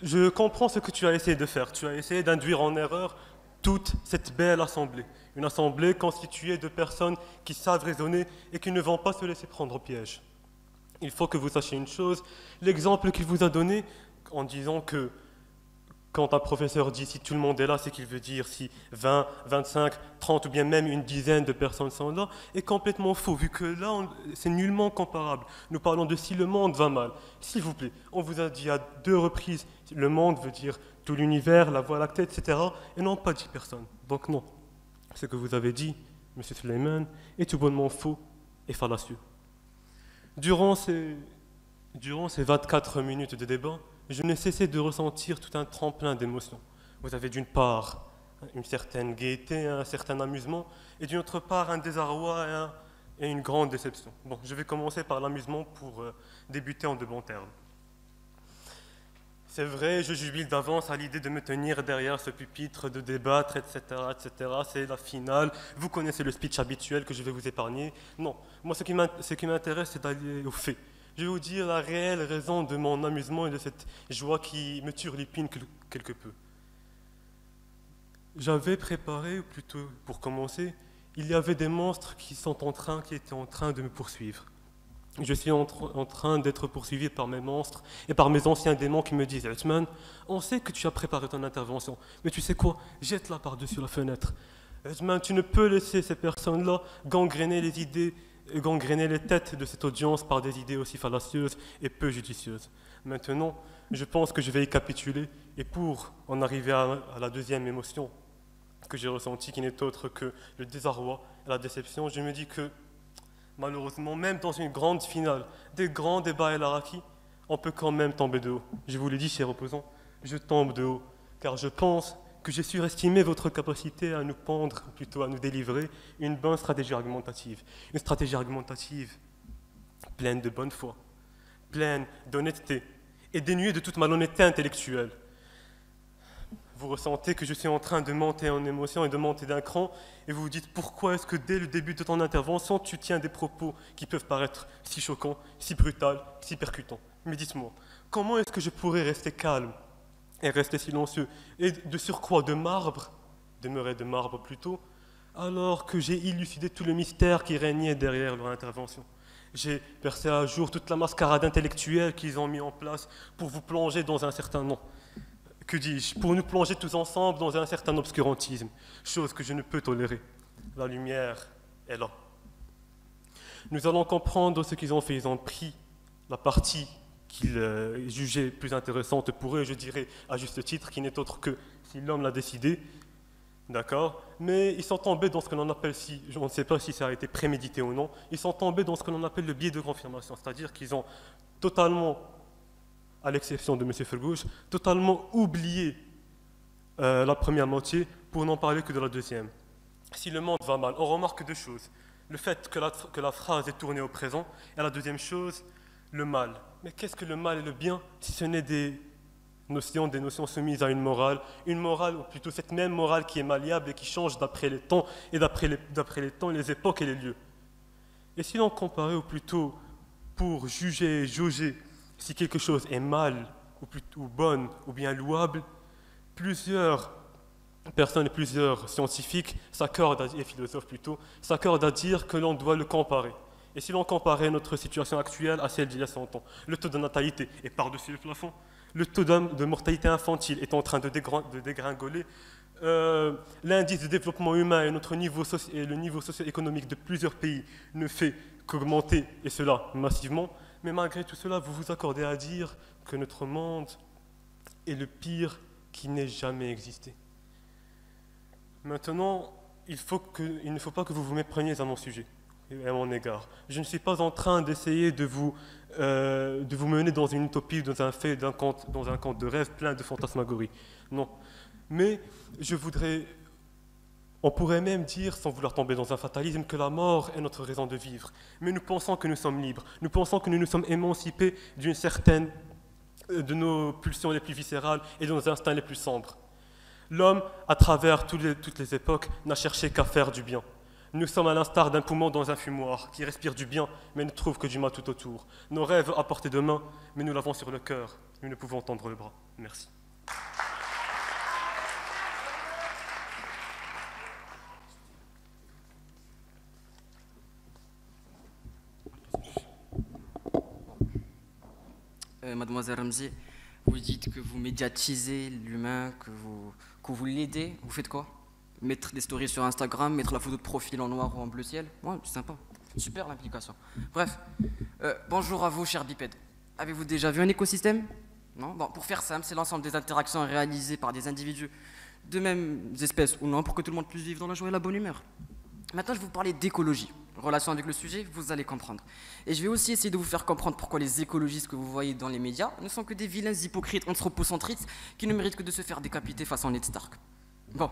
je comprends ce que tu as essayé de faire. Tu as essayé d'induire en erreur toute cette belle assemblée. Une assemblée constituée de personnes qui savent raisonner et qui ne vont pas se laisser prendre au piège. Il faut que vous sachiez une chose, l'exemple qu'il vous a donné, en disant que quand un professeur dit si tout le monde est là, c'est qu'il veut dire si 20, 25, 30 ou bien même une dizaine de personnes sont là, est complètement faux, vu que là, c'est nullement comparable. Nous parlons de si le monde va mal. S'il vous plaît, on vous a dit à 2 reprises, le monde veut dire tout l'univers, la Voie lactée, etc., et non pas 10 personnes. Donc non, ce que vous avez dit, M. Suleiman, est tout bonnement faux et fallacieux. Durant ces 24 minutes de débat, je n'ai cessé de ressentir tout un tremplin d'émotions. Vous avez d'une part une certaine gaieté, un certain amusement, et d'une autre part un désarroi et une grande déception. Bon, je vais commencer par l'amusement pour débuter en de bons termes. C'est vrai, je jubile d'avance à l'idée de me tenir derrière ce pupitre, de débattre, etc., etc. C'est la finale. Vous connaissez le speech habituel que je vais vous épargner. Non, moi ce qui m'intéresse, c'est d'aller aux faits. Je vais vous dire la réelle raison de mon amusement et de cette joie qui me turlupine quelque peu. J'avais préparé, ou plutôt pour commencer, il y avait des monstres qui étaient en train de me poursuivre. Je suis en train d'être poursuivi par mes monstres et par mes anciens démons qui me disent « Othman, on sait que tu as préparé ton intervention, mais tu sais quoi, jette-la par-dessus la fenêtre. Othman, tu ne peux laisser ces personnes-là gangréner les têtes de cette audience par des idées aussi fallacieuses et peu judicieuses. Maintenant, je pense que je vais y capituler, et pour en arriver à la deuxième émotion que j'ai ressentie, qui n'est autre que le désarroi et la déception, je me dis que Malheureusement, même dans une grande finale, des grands débats El Araki, on peut quand même tomber de haut. Je vous l'ai dit, chers opposants, je tombe de haut, car je pense que j'ai surestimé votre capacité à nous pondre, plutôt à nous délivrer, une bonne stratégie argumentative. Une stratégie argumentative pleine de bonne foi, pleine d'honnêteté et dénuée de toute malhonnêteté intellectuelle. Vous ressentez que je suis en train de monter en émotion et de monter d'un cran, et vous vous dites pourquoi est-ce que dès le début de ton intervention, tu tiens des propos qui peuvent paraître si choquants, si brutals, si percutants. Mais dites-moi, comment est-ce que je pourrais rester calme et rester silencieux, et de surcroît de marbre, demeurer de marbre plutôt, alors que j'ai élucidé tout le mystère qui régnait derrière leur intervention. J'ai percé à jour toute la mascarade intellectuelle qu'ils ont mis en place pour vous plonger dans un certain nom. Que dis-je? Pour nous plonger tous ensemble dans un certain obscurantisme, chose que je ne peux tolérer. La lumière est là. Nous allons comprendre ce qu'ils ont fait. Ils ont pris la partie qu'ils jugeaient plus intéressante pour eux, je dirais à juste titre, qui n'est autre que si l'homme l'a décidé, d'accord? Mais ils sont tombés dans ce que l'on appelle, je ne sais pas si ça a été prémédité ou non, ils sont tombés dans ce que l'on appelle le biais de confirmation, c'est-à-dire qu'ils ont totalement, à l'exception de M. Fergouche, totalement oublié la première moitié pour n'en parler que de la deuxième. Si le monde va mal, on remarque deux choses. Le fait que la phrase est tournée au présent, et la deuxième chose, le mal. Mais qu'est-ce que le mal et le bien si ce n'est des notions soumises à une morale, ou plutôt cette même morale qui est malléable et qui change d'après les temps, et d'après les temps, les époques et les lieux. Et si l'on comparait, ou plutôt pour juger et jauger si quelque chose est mal, ou bonne, ou bien louable, plusieurs personnes et plusieurs scientifiques et philosophes plutôt, s'accordent à dire que l'on doit le comparer. Et si l'on comparait notre situation actuelle à celle d'il y a 100 ans, le taux de natalité est par-dessus le plafond, le taux de mortalité infantile est en train de dégringoler, l'indice de développement humain et le niveau socio-économique de plusieurs pays ne fait qu'augmenter, et cela massivement, mais malgré tout cela, vous vous accordez à dire que notre monde est le pire qui n'ait jamais existé. Maintenant, il ne faut pas que vous vous mépreniez à mon sujet et à mon égard. Je ne suis pas en train d'essayer de vous mener dans une utopie, dans un conte de rêve plein de fantasmagories. Non. Mais on pourrait même dire, sans vouloir tomber dans un fatalisme, que la mort est notre raison de vivre. Mais nous pensons que nous sommes libres. Nous pensons que nous nous sommes émancipés de nos pulsions les plus viscérales et de nos instincts les plus sombres. L'homme, à travers toutes les époques, n'a cherché qu'à faire du bien. Nous sommes à l'instar d'un poumon dans un fumoir qui respire du bien, mais ne trouve que du mal tout autour. Nos rêves à portée de main, mais nous l'avons sur le cœur. Nous ne pouvons tendre le bras. Merci. Mademoiselle Ramzi, vous dites que vous médiatisez l'humain, que vous l'aidez. Vous faites quoi? Mettre des stories sur Instagram, mettre la photo de profil en noir ou en bleu ciel? Ouais, c'est sympa. Super l'implication. Bref, bonjour à vous, chers bipèdes. Avez-vous déjà vu un écosystème? Non? Bon, pour faire simple, c'est l'ensemble des interactions réalisées par des individus de mêmes espèces ou non, pour que tout le monde puisse vivre dans la joie et la bonne humeur. Maintenant, je vais vous parler d'écologie. Relation avec le sujet, vous allez comprendre. Et je vais aussi essayer de vous faire comprendre pourquoi les écologistes que vous voyez dans les médias ne sont que des vilains hypocrites anthropocentristes qui ne méritent que de se faire décapiter face à Ned Stark. Bon,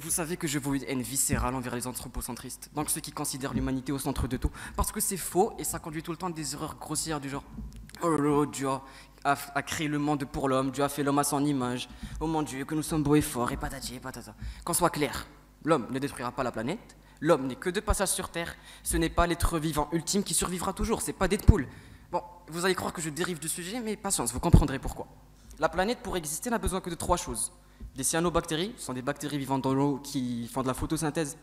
vous savez que je vois une haine viscérale envers les anthropocentristes, donc ceux qui considèrent l'humanité au centre de tout, parce que c'est faux et ça conduit tout le temps à des erreurs grossières du genre « Oh, Dieu a créé le monde pour l'homme, Dieu a fait l'homme à son image, oh mon Dieu, que nous sommes beaux et forts, et patati et patata ». Qu'on soit clair, l'homme ne détruira pas la planète. L'homme n'est que de passage sur Terre, ce n'est pas l'être vivant ultime qui survivra toujours, c'est pas Deadpool. Bon, vous allez croire que je dérive du sujet, mais patience, vous comprendrez pourquoi. La planète, pour exister, n'a besoin que de 3 choses. Des cyanobactéries, ce sont des bactéries vivantes dans l'eau qui font de la photosynthèse.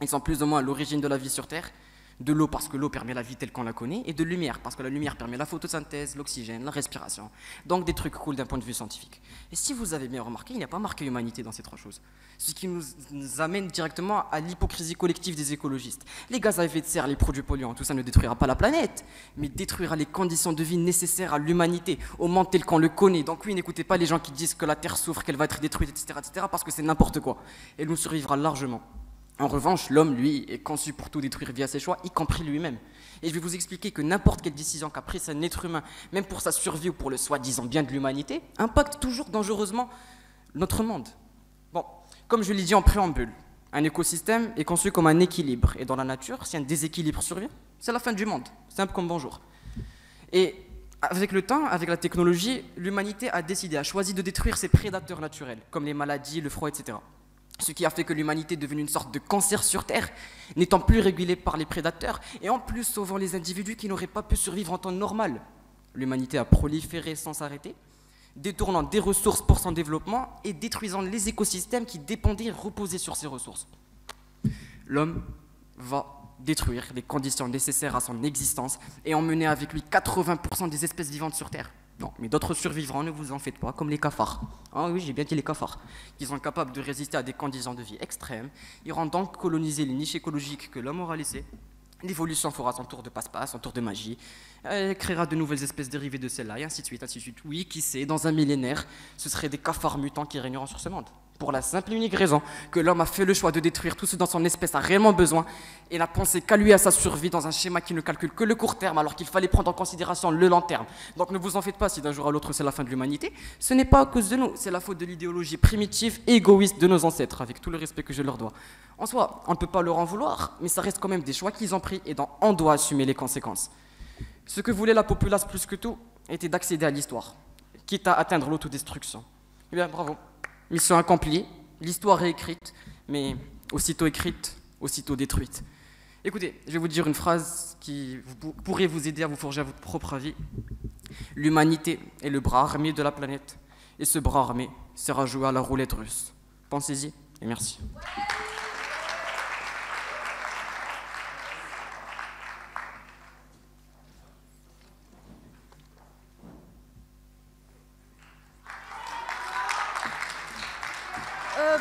Elles sont plus ou moins à l'origine de la vie sur Terre. De l'eau parce que l'eau permet la vie telle qu'on la connaît, et de lumière parce que la lumière permet la photosynthèse, l'oxygène, la respiration. Donc des trucs cool d'un point de vue scientifique. Et si vous avez bien remarqué, il n'y a pas marqué humanité dans ces 3 choses. Ce qui nous amène directement à l'hypocrisie collective des écologistes. Les gaz à effet de serre, les produits polluants, tout ça ne détruira pas la planète, mais détruira les conditions de vie nécessaires à l'humanité, au monde tel qu'on le connaît. Donc oui, n'écoutez pas les gens qui disent que la Terre souffre, qu'elle va être détruite, etc., parce que c'est n'importe quoi. Elle nous survivra largement. En revanche, l'homme, lui, est conçu pour tout détruire via ses choix, y compris lui-même. Et je vais vous expliquer que n'importe quelle décision qu'a prise un être humain, même pour sa survie ou pour le soi-disant bien de l'humanité, impacte toujours dangereusement notre monde. Bon, comme je l'ai dit en préambule, un écosystème est conçu comme un équilibre. Et dans la nature, si un déséquilibre survient, c'est la fin du monde. Simple comme bonjour. Et avec le temps, avec la technologie, l'humanité a choisi de détruire ses prédateurs naturels, comme les maladies, le froid, etc. Ce qui a fait que l'humanité est devenue une sorte de cancer sur Terre, n'étant plus régulée par les prédateurs, et en plus sauvant les individus qui n'auraient pas pu survivre en temps normal. L'humanité a proliféré sans s'arrêter, détournant des ressources pour son développement et détruisant les écosystèmes qui dépendaient et reposaient sur ces ressources. L'homme va détruire les conditions nécessaires à son existence et emmener avec lui 80% des espèces vivantes sur Terre. Non, mais d'autres survivront, ne vous en faites pas, comme les cafards. Ah oui, j'ai bien dit les cafards, qui sont capables de résister à des conditions de vie extrêmes. Ils iront donc coloniser les niches écologiques que l'homme aura laissées. L'évolution fera son tour de passe-passe, son tour de magie. Elle créera de nouvelles espèces dérivées de celles-là, et ainsi de suite, ainsi de suite. Oui, qui sait, dans un millénaire, ce seraient des cafards mutants qui régneront sur ce monde. Pour la simple et unique raison que l'homme a fait le choix de détruire tout ce dont son espèce a réellement besoin et n'a pensé qu'à lui et à sa survie dans un schéma qui ne calcule que le court terme alors qu'il fallait prendre en considération le long terme. Donc ne vous en faites pas si d'un jour à l'autre c'est la fin de l'humanité. Ce n'est pas à cause de nous, c'est la faute de l'idéologie primitive et égoïste de nos ancêtres, avec tout le respect que je leur dois. En soi, on ne peut pas leur en vouloir, mais ça reste quand même des choix qu'ils ont pris et dont on doit assumer les conséquences. Ce que voulait la populace plus que tout était d'accéder à l'histoire, quitte à atteindre l'autodestruction. Eh bien, bravo. Mission accomplie, l'histoire est écrite, mais aussitôt écrite, aussitôt détruite. Écoutez, je vais vous dire une phrase qui pourrait vous aider à vous forger à votre propre avis. L'humanité est le bras armé de la planète, et ce bras armé sera joué à la roulette russe. Pensez-y, et merci.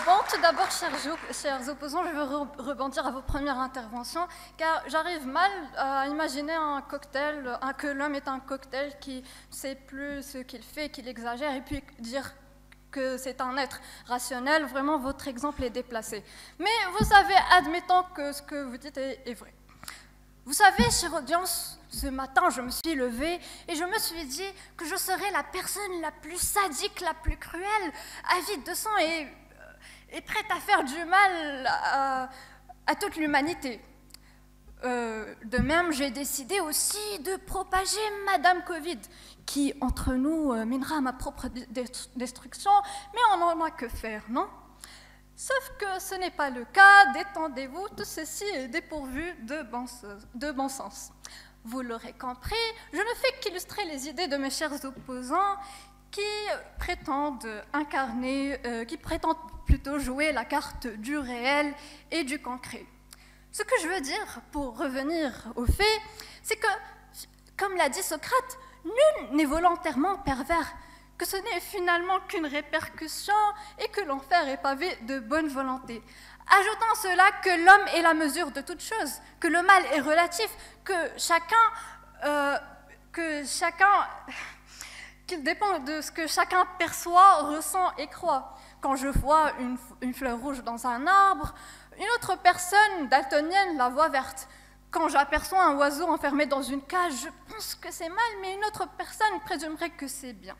Bon, tout d'abord, chers opposants, je veux rebondir à vos premières interventions, car j'arrive mal à imaginer un cocktail, que l'homme est un cocktail qui ne sait plus ce qu'il fait, qu'il exagère, et puis dire que c'est un être rationnel. Vraiment, votre exemple est déplacé. Mais vous savez, admettons que ce que vous dites est vrai. Vous savez, chère audience, ce matin, je me suis levée et je me suis dit que je serais la personne la plus sadique, la plus cruelle, avide de sang et prête à faire du mal à toute l'humanité. De même, j'ai décidé aussi de propager Madame Covid, qui, entre nous, minera ma propre destruction, mais on n'en a que faire, non? Sauf que ce n'est pas le cas, détendez-vous, tout ceci est dépourvu de bon sens. Vous l'aurez compris, je ne fais qu'illustrer les idées de mes chers opposants qui prétendent plutôt jouer la carte du réel et du concret. Ce que je veux dire, pour revenir aux faits, c'est que, comme l'a dit Socrate, nul n'est volontairement pervers, que ce n'est finalement qu'une répercussion et que l'enfer est pavé de bonne volonté. Ajoutons à cela que l'homme est la mesure de toute chose, que le mal est relatif, qu'il dépend de ce que chacun perçoit, ressent et croit. Quand je vois une fleur rouge dans un arbre, une autre personne daltonienne la voit verte. Quand j'aperçois un oiseau enfermé dans une cage, je pense que c'est mal, mais une autre personne présumerait que c'est bien.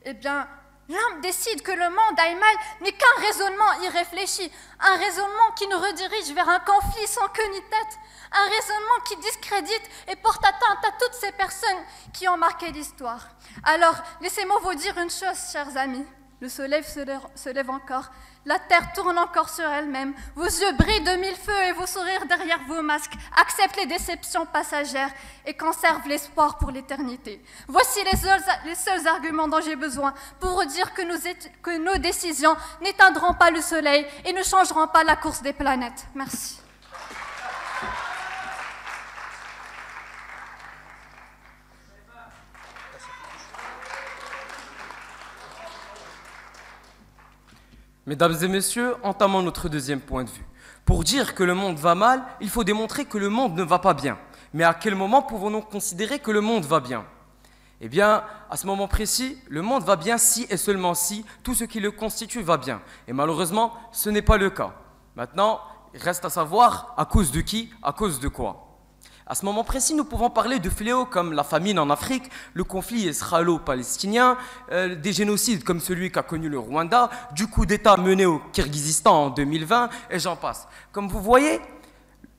Eh bien, l'homme décide que le monde aille mal n'est qu'un raisonnement irréfléchi, un raisonnement qui nous redirige vers un conflit sans queue ni tête, un raisonnement qui discrédite et porte atteinte à toutes ces personnes qui ont marqué l'histoire. Alors, laissez-moi vous dire une chose, chers amis. Le soleil se lève encore, la terre tourne encore sur elle-même, vos yeux brillent de mille feux et vos sourires derrière vos masques acceptent les déceptions passagères et conservent l'espoir pour l'éternité. Voici les seuls arguments dont j'ai besoin pour vous dire que nos décisions n'éteindront pas le soleil et ne changeront pas la course des planètes. Merci. Mesdames et messieurs, entamons notre deuxième point de vue. Pour dire que le monde va mal, il faut démontrer que le monde ne va pas bien. Mais à quel moment pouvons-nous considérer que le monde va bien? Eh bien, à ce moment précis, le monde va bien si et seulement si tout ce qui le constitue va bien. Et malheureusement, ce n'est pas le cas. Maintenant, reste à savoir à cause de qui, à cause de quoi. À ce moment précis, nous pouvons parler de fléaux comme la famine en Afrique, le conflit israélo-palestinien, des génocides comme celui qu'a connu le Rwanda, du coup d'État mené au Kirghizistan en 2020, et j'en passe. Comme vous voyez,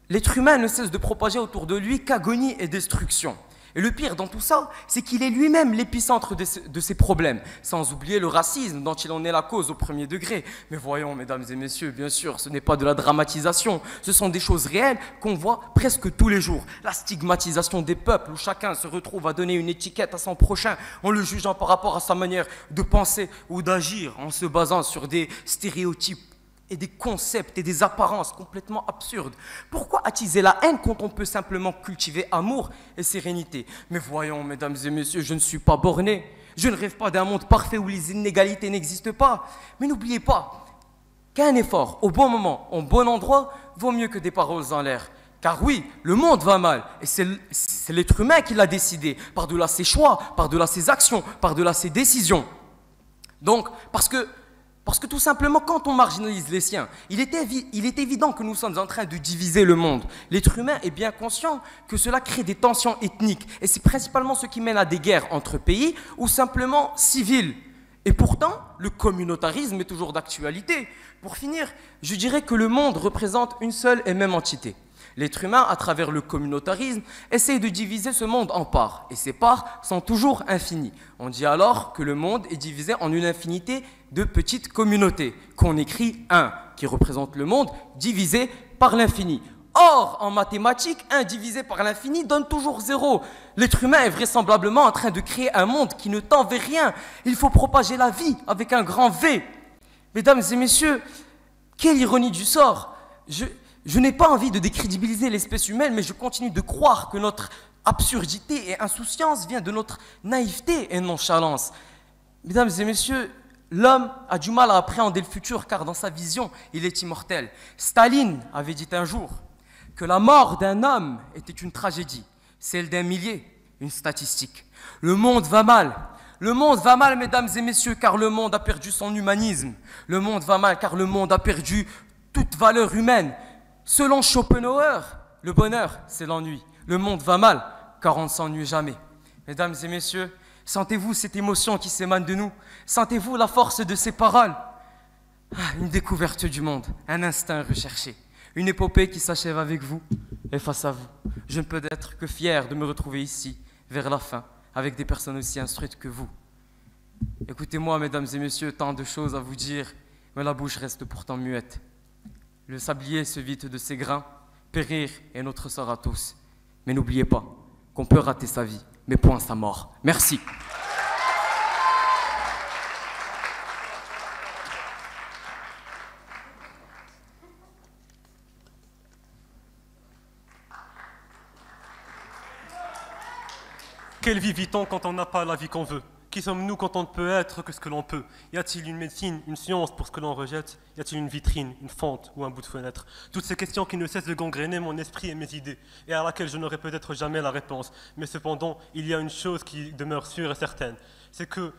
l'être humain ne cesse de propager autour de lui qu'agonie et destruction. Et le pire dans tout ça, c'est qu'il est lui-même l'épicentre de ces problèmes, sans oublier le racisme dont il en est la cause au premier degré. Mais voyons, mesdames et messieurs, bien sûr, ce n'est pas de la dramatisation, ce sont des choses réelles qu'on voit presque tous les jours. La stigmatisation des peuples, où chacun se retrouve à donner une étiquette à son prochain en le jugeant par rapport à sa manière de penser ou d'agir, en se basant sur des stéréotypes et des concepts et des apparences complètement absurdes. Pourquoi attiser la haine quand on peut simplement cultiver amour et sérénité? Mais voyons, mesdames et messieurs, je ne suis pas borné. Je ne rêve pas d'un monde parfait où les inégalités n'existent pas. Mais n'oubliez pas qu'un effort au bon moment, au bon endroit, vaut mieux que des paroles en l'air. Car oui, le monde va mal, et c'est l'être humain qui l'a décidé, par-delà ses choix, par-delà ses actions, par-delà ses décisions. Donc, parce que tout simplement, quand on marginalise les siens, il est évident que nous sommes en train de diviser le monde. L'être humain est bien conscient que cela crée des tensions ethniques. Et c'est principalement ce qui mène à des guerres entre pays ou simplement civiles. Et pourtant, le communautarisme est toujours d'actualité. Pour finir, je dirais que le monde représente une seule et même entité. L'être humain, à travers le communautarisme, essaie de diviser ce monde en parts. Et ces parts sont toujours infinies. On dit alors que le monde est divisé en une infinité de petites communautés, qu'on écrit 1, qui représente le monde divisé par l'infini. Or, en mathématiques, 1 divisé par l'infini donne toujours 0. L'être humain est vraisemblablement en train de créer un monde qui ne tend vers rien. Il faut propager la vie avec un grand V. Mesdames et messieurs, quelle ironie du sort! Je n'ai pas envie de décrédibiliser l'espèce humaine, mais je continue de croire que notre absurdité et insouciance vient de notre naïveté et nonchalance. Mesdames et messieurs, l'homme a du mal à appréhender le futur car dans sa vision, il est immortel. Staline avait dit un jour que la mort d'un homme était une tragédie, celle d'un millier, une statistique. Le monde va mal. Le monde va mal, mesdames et messieurs, car le monde a perdu son humanisme. Le monde va mal car le monde a perdu toute valeur humaine. Selon Schopenhauer, le bonheur, c'est l'ennui. Le monde va mal, car on ne s'ennuie jamais. Mesdames et messieurs, sentez-vous cette émotion qui s'émane de nous? Sentez-vous la force de ces paroles? Une découverte du monde, un instinct recherché, une épopée qui s'achève avec vous et face à vous. Je ne peux être que fier de me retrouver ici, vers la fin, avec des personnes aussi instruites que vous. Écoutez-moi, mesdames et messieurs, tant de choses à vous dire, mais la bouche reste pourtant muette. Le sablier se vide de ses grains, périr est notre sort à tous. Mais n'oubliez pas qu'on peut rater sa vie, mais point sa mort. Merci. Quelle vie vit-on quand on n'a pas la vie qu'on veut? Qui sommes-nous quand on ne peut être que ce que l'on peut? Y a-t-il une médecine, une science pour ce que l'on rejette? Y a-t-il une vitrine, une fente ou un bout de fenêtre? Toutes ces questions qui ne cessent de gangréner mon esprit et mes idées, et à laquelle je n'aurai peut-être jamais la réponse. Mais cependant, il y a une chose qui demeure sûre et certaine, c'est que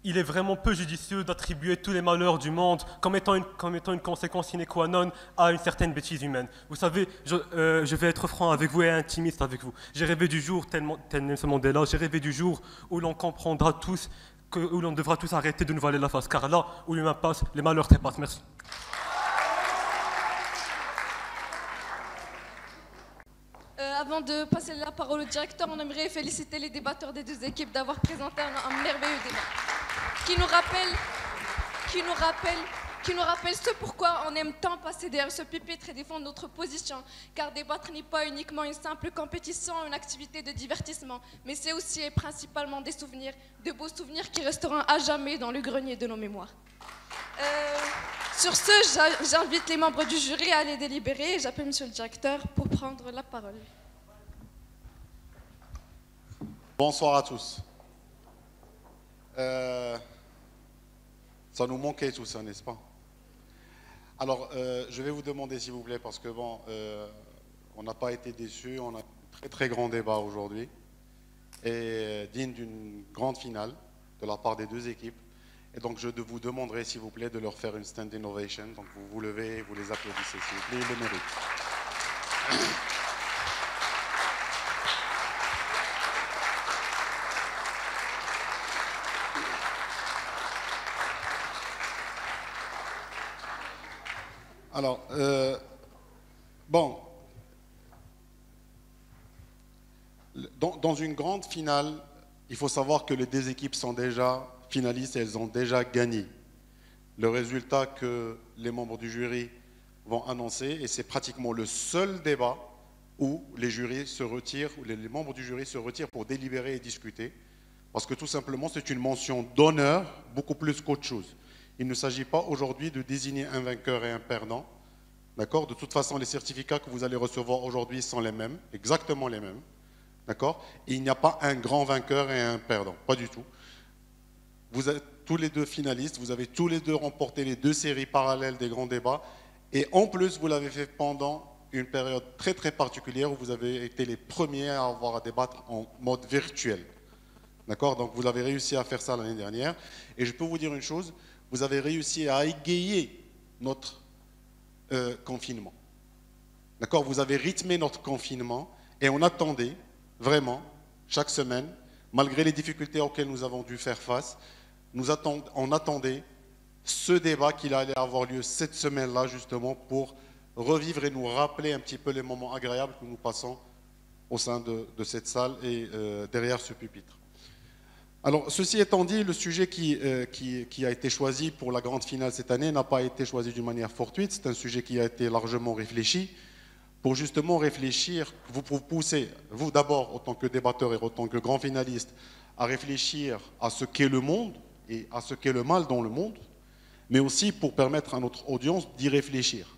il est vraiment peu judicieux d'attribuer tous les malheurs du monde comme étant une conséquence sine qua non à une certaine bêtise humaine. Vous savez, je vais être franc avec vous et intimiste avec vous. J'ai rêvé du jour, tel Nelson Mandela, j'ai rêvé du jour où l'on comprendra tous, où l'on devra tous arrêter de nous voiler la face. Car là où l'humain passe, les malheurs trépassent. Merci. Avant de passer la parole au directeur, on aimerait féliciter les débatteurs des deux équipes d'avoir présenté un merveilleux débat qui nous rappelle ce pourquoi on aime tant passer derrière ce pupitre et défendre notre position. Car débattre n'est pas uniquement une simple compétition, une activité de divertissement, mais c'est aussi et principalement des souvenirs, de beaux souvenirs qui resteront à jamais dans le grenier de nos mémoires. Sur ce, j'invite les membres du jury à aller délibérer et j'appelle monsieur le directeur pour prendre la parole. Bonsoir à tous. Ça nous manquait tout ça, n'est-ce pas? Alors, je vais vous demander, s'il vous plaît, parce que bon, on n'a pas été déçus, on a un très très grand débat aujourd'hui, et digne d'une grande finale de la part des deux équipes. Et donc je vous demanderai s'il vous plaît de leur faire une standing ovation. Donc vous vous levez, vous les applaudissez s'il vous plaît, ils le méritent. Alors, bon, dans une grande finale, il faut savoir que les deux équipes sont déjà finalistes et elles ont déjà gagné. Le résultat que les membres du jury vont annoncer, et c'est pratiquement le seul débat où les jurys se retirent, où les membres du jury se retirent pour délibérer et discuter, parce que tout simplement c'est une mention d'honneur beaucoup plus qu'autre chose. Il ne s'agit pas aujourd'hui de désigner un vainqueur et un perdant. D'accord ? De toute façon, les certificats que vous allez recevoir aujourd'hui sont les mêmes, exactement les mêmes. D'accord ? Il n'y a pas un grand vainqueur et un perdant, pas du tout. Vous êtes tous les deux finalistes, vous avez tous les deux remporté les deux séries parallèles des grands débats, et en plus, vous l'avez fait pendant une période très très particulière où vous avez été les premiers à avoir à débattre en mode virtuel. D'accord ? Donc vous avez réussi à faire ça l'année dernière, et je peux vous dire une chose, vous avez réussi à égayer notre confinement. D'accord ? Vous avez rythmé notre confinement et on attendait vraiment chaque semaine, malgré les difficultés auxquelles nous avons dû faire face, on attendait ce débat qui allait avoir lieu cette semaine-là justement pour revivre et nous rappeler un petit peu les moments agréables que nous passons au sein de cette salle et derrière ce pupitre. Alors, ceci étant dit, le sujet qui a été choisi pour la grande finale cette année n'a pas été choisi d'une manière fortuite. C'est un sujet qui a été largement réfléchi pour justement réfléchir, vous pousser, vous d'abord, en tant que débatteur et en tant que grand finaliste, à réfléchir à ce qu'est le monde et à ce qu'est le mal dans le monde, mais aussi pour permettre à notre audience d'y réfléchir.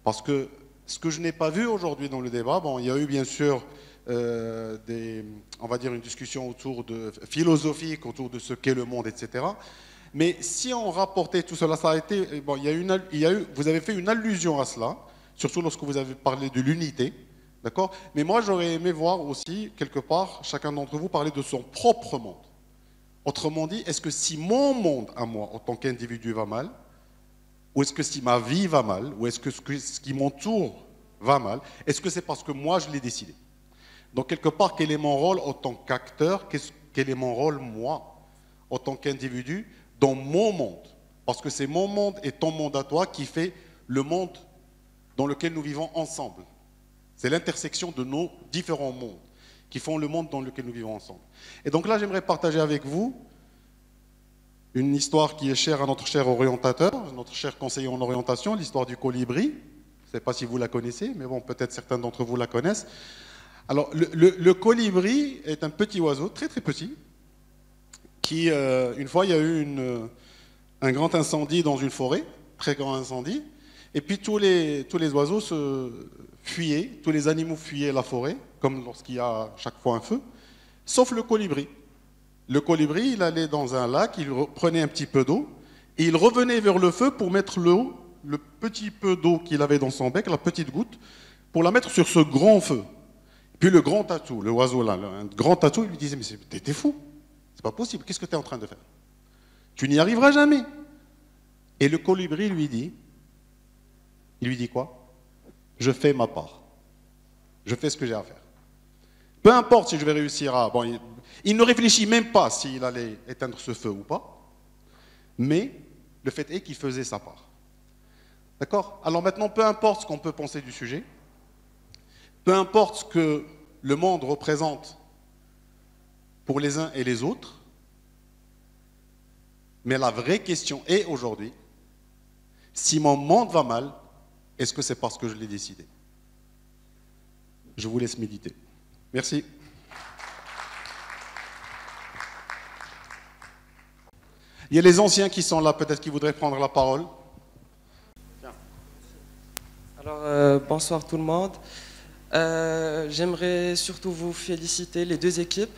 Parce que ce que je n'ai pas vu aujourd'hui dans le débat, bon, il y a eu bien sûr on va dire une discussion autour de philosophique, autour de ce qu'est le monde, etc. Mais si on rapportait tout cela, ça a été, bon, vous avez fait une allusion à cela, surtout lorsque vous avez parlé de l'unité, d'accord ? Mais moi, j'aurais aimé voir aussi, quelque part, chacun d'entre vous parler de son propre monde. Autrement dit, est-ce que si mon monde à moi, en tant qu'individu, va mal, ou est-ce que si ma vie va mal, ou est-ce que ce qui m'entoure va mal, est-ce que c'est parce que moi, je l'ai décidé ? Donc, quelque part, quel est mon rôle en tant qu'acteur, quel est mon rôle, moi, en tant qu'individu, dans mon monde ? Parce que c'est mon monde et ton monde à toi qui fait le monde dans lequel nous vivons ensemble. C'est l'intersection de nos différents mondes qui font le monde dans lequel nous vivons ensemble. Et donc là, j'aimerais partager avec vous une histoire qui est chère à notre cher orientateur, notre cher conseiller en orientation, l'histoire du colibri. Je ne sais pas si vous la connaissez, mais bon, peut-être certains d'entre vous la connaissent. Alors, le colibri est un petit oiseau, très très petit, qui, une fois, il y a eu un grand incendie dans une forêt, très grand incendie, et puis tous les oiseaux se fuyaient, tous les animaux fuyaient la forêt, comme lorsqu'il y a chaque fois un feu, sauf le colibri. Le colibri, il allait dans un lac, il prenait un petit peu d'eau, et il revenait vers le feu pour mettre l'eau, le petit peu d'eau qu'il avait dans son bec, la petite goutte, pour la mettre sur ce grand feu. Puis le grand tatou, le oiseau là, un grand tatou, il lui disait, mais t'es fou, c'est pas possible, qu'est-ce que tu es en train de faire? Tu n'y arriveras jamais. Et le colibri lui dit quoi? Je fais ma part. Je fais ce que j'ai à faire. Peu importe si je vais réussir à... Bon, il ne réfléchit même pas s'il allait éteindre ce feu ou pas, mais le fait est qu'il faisait sa part. D'accord? Alors maintenant, peu importe ce qu'on peut penser du sujet, peu importe ce que le monde représente pour les uns et les autres, mais la vraie question est aujourd'hui, si mon monde va mal, est-ce que c'est parce que je l'ai décidé? Je vous laisse méditer. Merci. Il y a les anciens qui sont là, peut-être qui voudraient prendre la parole. Alors, bonsoir tout le monde. J'aimerais surtout vous féliciter, les deux équipes.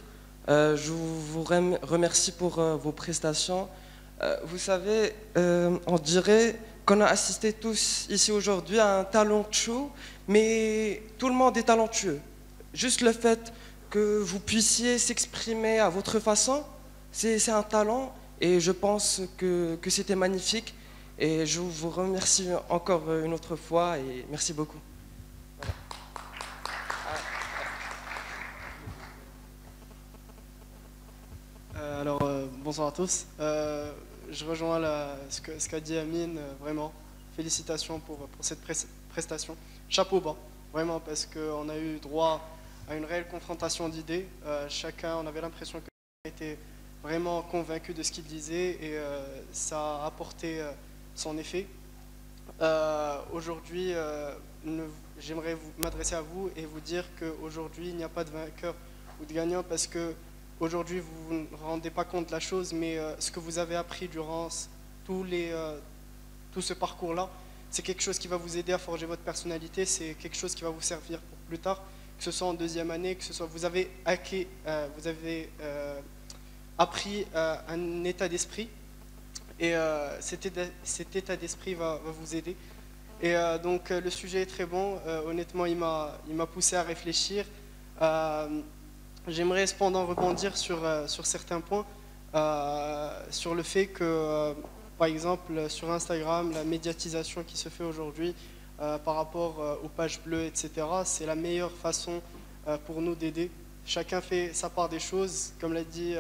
Je vous remercie pour vos prestations. Vous savez, on dirait qu'on a assisté tous ici aujourd'hui à un talent show, mais tout le monde est talentueux. Juste le fait que vous puissiez s'exprimer à votre façon, c'est un talent, Et je pense que c'était magnifique. Et je vous remercie encore une autre fois et merci beaucoup. Bonsoir à tous. Je rejoins ce qu'a dit Amine, vraiment. Félicitations pour cette prestation. Chapeau bas, vraiment, parce qu'on a eu droit à une réelle confrontation d'idées. Chacun, on avait l'impression qu'il était vraiment convaincu de ce qu'il disait et ça a apporté son effet. Aujourd'hui, j'aimerais m'adresser à vous et vous dire qu'aujourd'hui, il n'y a pas de vainqueur ou de gagnant parce que aujourd'hui, vous ne vous rendez pas compte de la chose, mais ce que vous avez appris durant tout ce parcours-là, c'est quelque chose qui va vous aider à forger votre personnalité, c'est quelque chose qui va vous servir pour plus tard, que ce soit en deuxième année, que ce soit vous avez appris un état d'esprit, et cet état d'esprit va vous aider. Et donc le sujet est très bon, honnêtement il m'a poussé à réfléchir. J'aimerais cependant rebondir sur certains points, sur le fait que, par exemple, sur Instagram, la médiatisation qui se fait aujourd'hui par rapport aux pages bleues, etc., c'est la meilleure façon pour nous d'aider. Chacun fait sa part des choses, comme l'a dit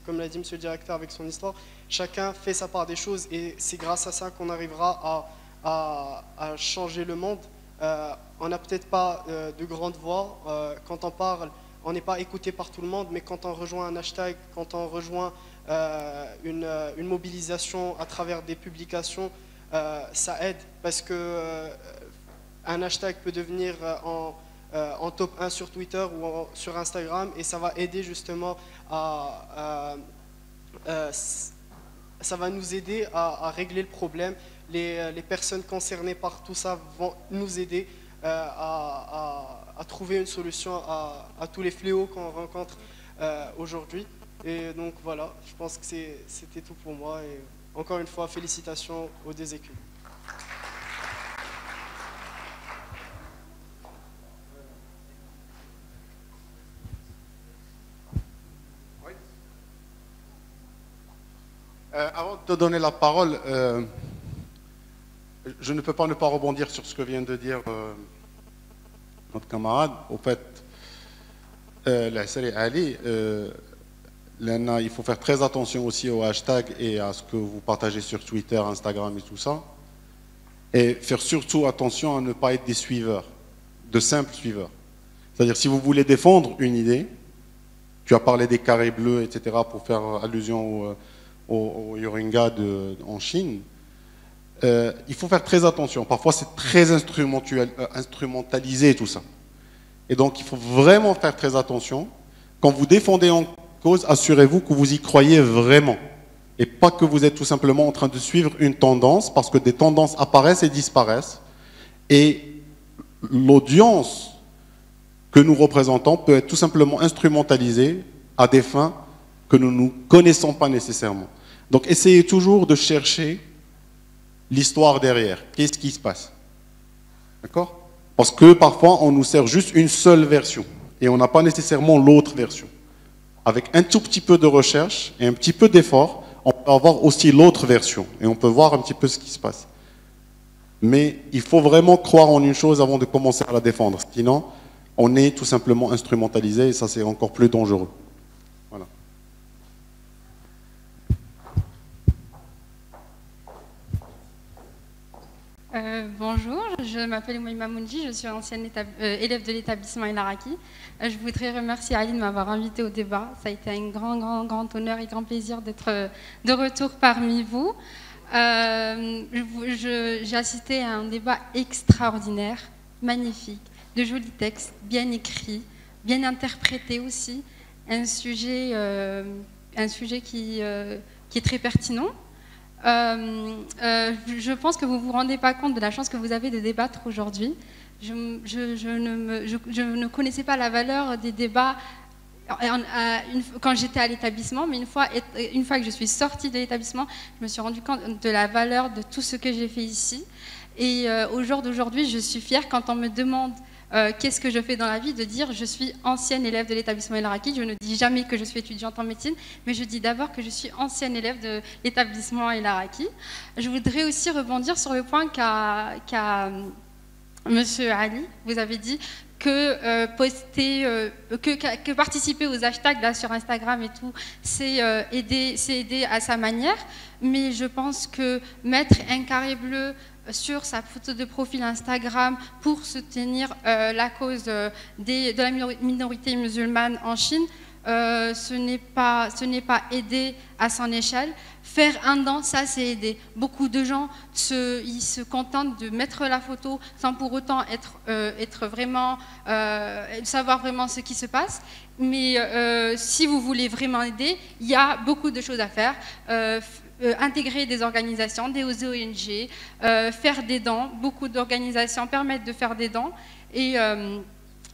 Monsieur le Directeur avec son histoire, chacun fait sa part des choses et c'est grâce à ça qu'on arrivera à changer le monde. On n'a peut-être pas de grande voix, quand on parle, on n'est pas écouté par tout le monde, mais quand on rejoint un hashtag, quand on rejoint une mobilisation à travers des publications, ça aide parce que un hashtag peut devenir en top 1 sur Twitter ou sur Instagram et ça va aider justement ça va nous aider à régler le problème. Les personnes concernées par tout ça vont nous aider à trouver une solution à tous les fléaux qu'on rencontre aujourd'hui. Et donc voilà, je pense que c'était tout pour moi. Et encore une fois, félicitations aux deux équipes. Avant de te donner la parole, je ne peux pas ne pas rebondir sur ce que vient de dire notre camarade. Au fait, Ali, il faut faire très attention aussi aux hashtags et à ce que vous partagez sur Twitter, Instagram et tout ça. Et faire surtout attention à ne pas être des suiveurs, de simples suiveurs. C'est-à-dire, si vous voulez défendre une idée, tu as parlé des carrés bleus, etc., pour faire allusion au Yoringa en Chine, il faut faire très attention. Parfois, c'est très instrumentalisé tout ça. Et donc, il faut vraiment faire très attention. Quand vous défendez en cause, assurez-vous que vous y croyez vraiment. Et pas que vous êtes tout simplement en train de suivre une tendance, parce que des tendances apparaissent et disparaissent. Et l'audience que nous représentons peut être tout simplement instrumentalisée à des fins que nous ne connaissons pas nécessairement. Donc, essayez toujours de chercher l'histoire derrière. Qu'est-ce qui se passe? D'accord? Parce que parfois, on nous sert juste une seule version et on n'a pas nécessairement l'autre version. Avec un tout petit peu de recherche et un petit peu d'effort, on peut avoir aussi l'autre version et on peut voir un petit peu ce qui se passe. Mais il faut vraiment croire en une chose avant de commencer à la défendre. Sinon, on est tout simplement instrumentalisé et ça, c'est encore plus dangereux. Voilà. Bonjour, je m'appelle Moïma Mounji, je suis ancienne élève de l'établissement El Araki. Je voudrais remercier Ali de m'avoir invité au débat. Ça a été un grand honneur et grand plaisir d'être de retour parmi vous. J'ai assisté à un débat extraordinaire, magnifique, de jolis textes, bien écrits, bien interprétés aussi. Un sujet qui est très pertinent. Je pense que vous ne vous rendez pas compte de la chance que vous avez de débattre aujourd'hui. Je ne connaissais pas la valeur des débats quand j'étais à l'établissement, mais une fois que je suis sortie de l'établissement, je me suis rendu compte de la valeur de tout ce que j'ai fait ici. Et au jour d'aujourd'hui, je suis fière quand on me demande qu'est-ce que je fais dans la vie, de dire je suis ancienne élève de l'établissement El Araki. Je ne dis jamais que je suis étudiante en médecine, mais je dis d'abord que je suis ancienne élève de l'établissement El Araki. Je voudrais aussi rebondir sur le point qu'a Monsieur Ali, vous avez dit que que participer aux hashtags là, sur Instagram et tout, c'est aider à sa manière, mais je pense que mettre un carré bleu sur sa photo de profil Instagram pour soutenir la cause de la minorité musulmane en Chine, ce n'est pas aider à son échelle. Faire un don, ça c'est aider. Beaucoup de gens ils se contentent de mettre la photo sans pour autant être vraiment, savoir vraiment ce qui se passe. Mais si vous voulez vraiment aider, il y a beaucoup de choses à faire. Intégrer des organisations, des ONG, faire des dons. Beaucoup d'organisations permettent de faire des dons. Et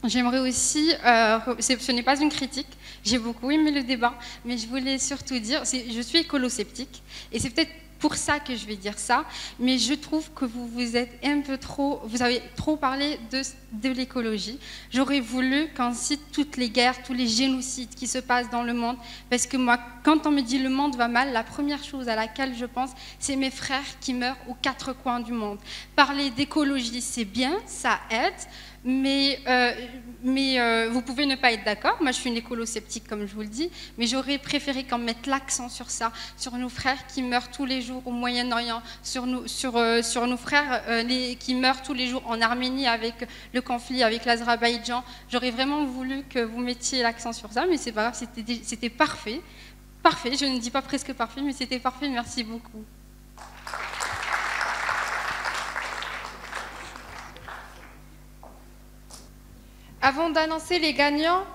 j'aimerais aussi, ce n'est pas une critique, j'ai beaucoup aimé le débat, mais je voulais surtout dire, je suis écolo-sceptique, et c'est peut-être pour ça que je vais dire ça, mais je trouve que vous êtes un peu trop, vous avez trop parlé de l'écologie. J'aurais voulu qu'on cite toutes les guerres, tous les génocides qui se passent dans le monde, parce que moi, quand on me dit le monde va mal, la première chose à laquelle je pense, c'est mes frères qui meurent aux quatre coins du monde. Parler d'écologie, c'est bien, ça aide, mais vous pouvez ne pas être d'accord. Moi, je suis une écolo-sceptique, comme je vous le dis, mais j'aurais préféré qu'on mette l'accent sur ça, sur nos frères qui meurent tous les jours au Moyen-Orient, sur nos frères qui meurent tous les jours en Arménie avec le conflit avec l'Azerbaïdjan. J'aurais vraiment voulu que vous mettiez l'accent sur ça, mais c'est pas grave, c'était parfait. Parfait, je ne dis pas presque parfait, mais c'était parfait, merci beaucoup. Avant d'annoncer les gagnants,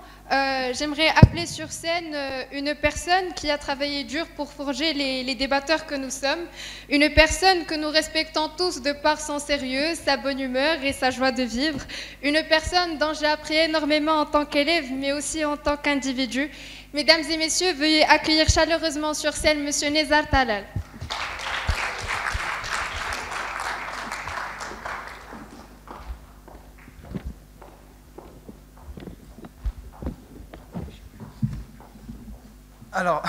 j'aimerais appeler sur scène une personne qui a travaillé dur pour forger les débatteurs que nous sommes, une personne que nous respectons tous de par son sérieux, sa bonne humeur et sa joie de vivre, une personne dont j'ai appris énormément en tant qu'élève, mais aussi en tant qu'individu. Mesdames et messieurs, veuillez accueillir chaleureusement sur scène Monsieur Nezar Talal. Alors,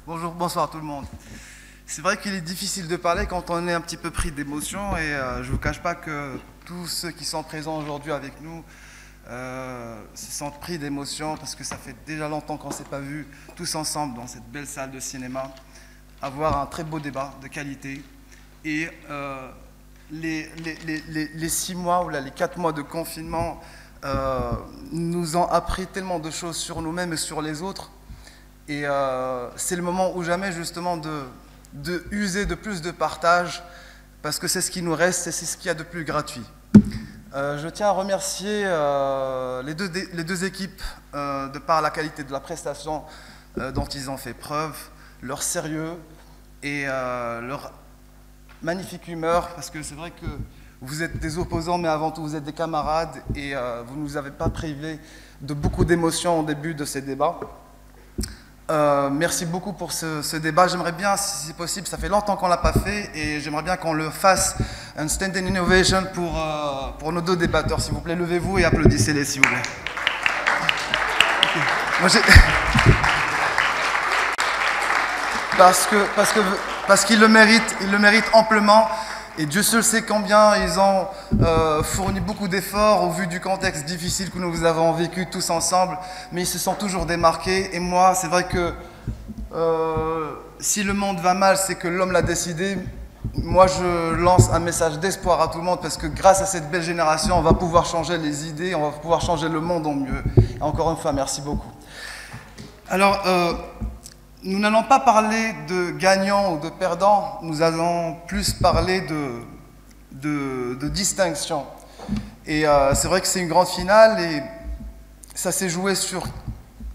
bonjour, bonsoir tout le monde. C'est vrai qu'il est difficile de parler quand on est un petit peu pris d'émotion et je ne vous cache pas que tous ceux qui sont présents aujourd'hui avec nous se sentent pris d'émotion parce que ça fait déjà longtemps qu'on ne s'est pas vus tous ensemble dans cette belle salle de cinéma, avoir un très beau débat de qualité. Et les 6 mois ou là, les 4 mois de confinement nous ont appris tellement de choses sur nous-mêmes et sur les autres. Et c'est le moment ou jamais justement de user de plus de partage parce que c'est ce qui nous reste et c'est ce qu'il y a de plus gratuit. Je tiens à remercier les deux équipes de par la qualité de la prestation dont ils ont fait preuve, leur sérieux et leur magnifique humeur parce que c'est vrai que vous êtes des opposants mais avant tout vous êtes des camarades et vous ne nous avez pas privé de beaucoup d'émotions au début de ces débats. Merci beaucoup pour ce débat. J'aimerais bien, si c'est possible, ça fait longtemps qu'on ne l'a pas fait, et j'aimerais bien qu'on le fasse, un standing ovation pour nos deux débatteurs. S'il vous plaît, levez-vous et applaudissez-les, s'il vous plaît. Okay. Parce qu'ils le méritent amplement. Et Dieu seul sait combien ils ont fourni beaucoup d'efforts au vu du contexte difficile que nous avons vécu tous ensemble, mais ils se sont toujours démarqués. Et moi, c'est vrai que si le monde va mal, c'est que l'homme l'a décidé. Moi, je lance un message d'espoir à tout le monde parce que grâce à cette belle génération, on va pouvoir changer les idées, on va pouvoir changer le monde en mieux. Et encore une fois, merci beaucoup. Alors, nous n'allons pas parler de gagnants ou de perdants, nous allons plus parler de distinction. Et c'est vrai que c'est une grande finale et ça s'est joué sur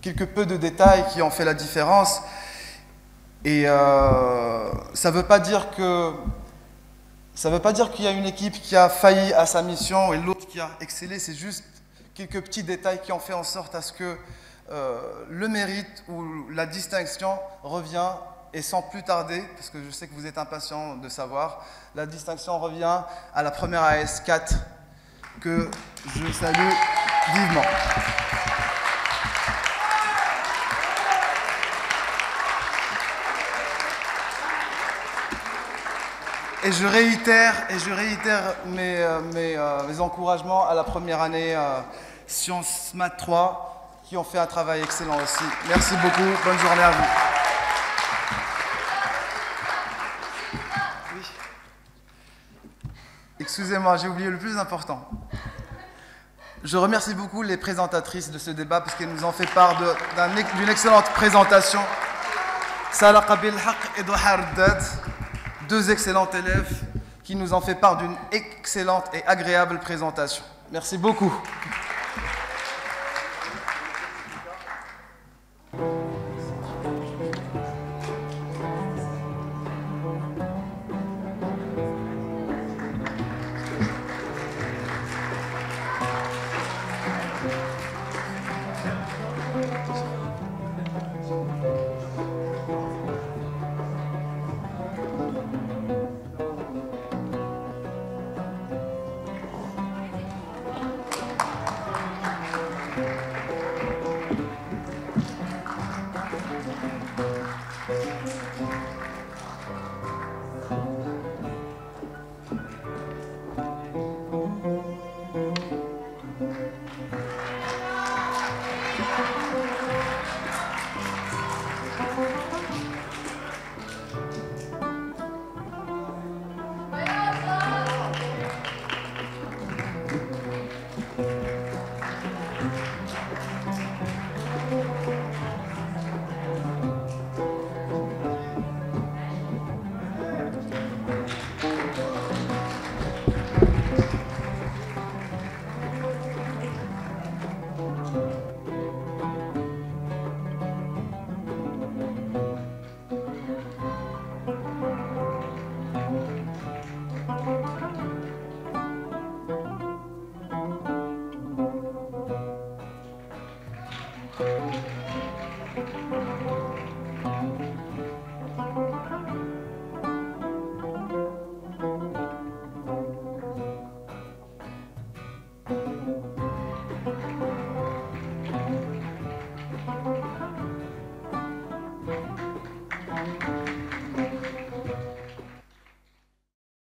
quelques peu de détails qui ont fait la différence. Et ça ne veut pas dire qu'il y a une équipe qui a failli à sa mission et l'autre qui a excellé, c'est juste quelques petits détails qui ont fait en sorte à ce que le mérite ou la distinction revient, et sans plus tarder, parce que je sais que vous êtes impatients de savoir, la distinction revient à la première AS4 que je salue vivement. Et je réitère mes encouragements à la première année Sciences Maths 3 qui ont fait un travail excellent aussi. Merci beaucoup, bonne journée à vous. Oui. Excusez-moi, j'ai oublié le plus important. Je remercie beaucoup les présentatrices de ce débat parce qu'elles nous ont fait part d'une excellente présentation. Salah Qabil Haq et Doha Raddad. Deux excellents élèves qui nous ont fait part d'une excellente et agréable présentation. Merci beaucoup.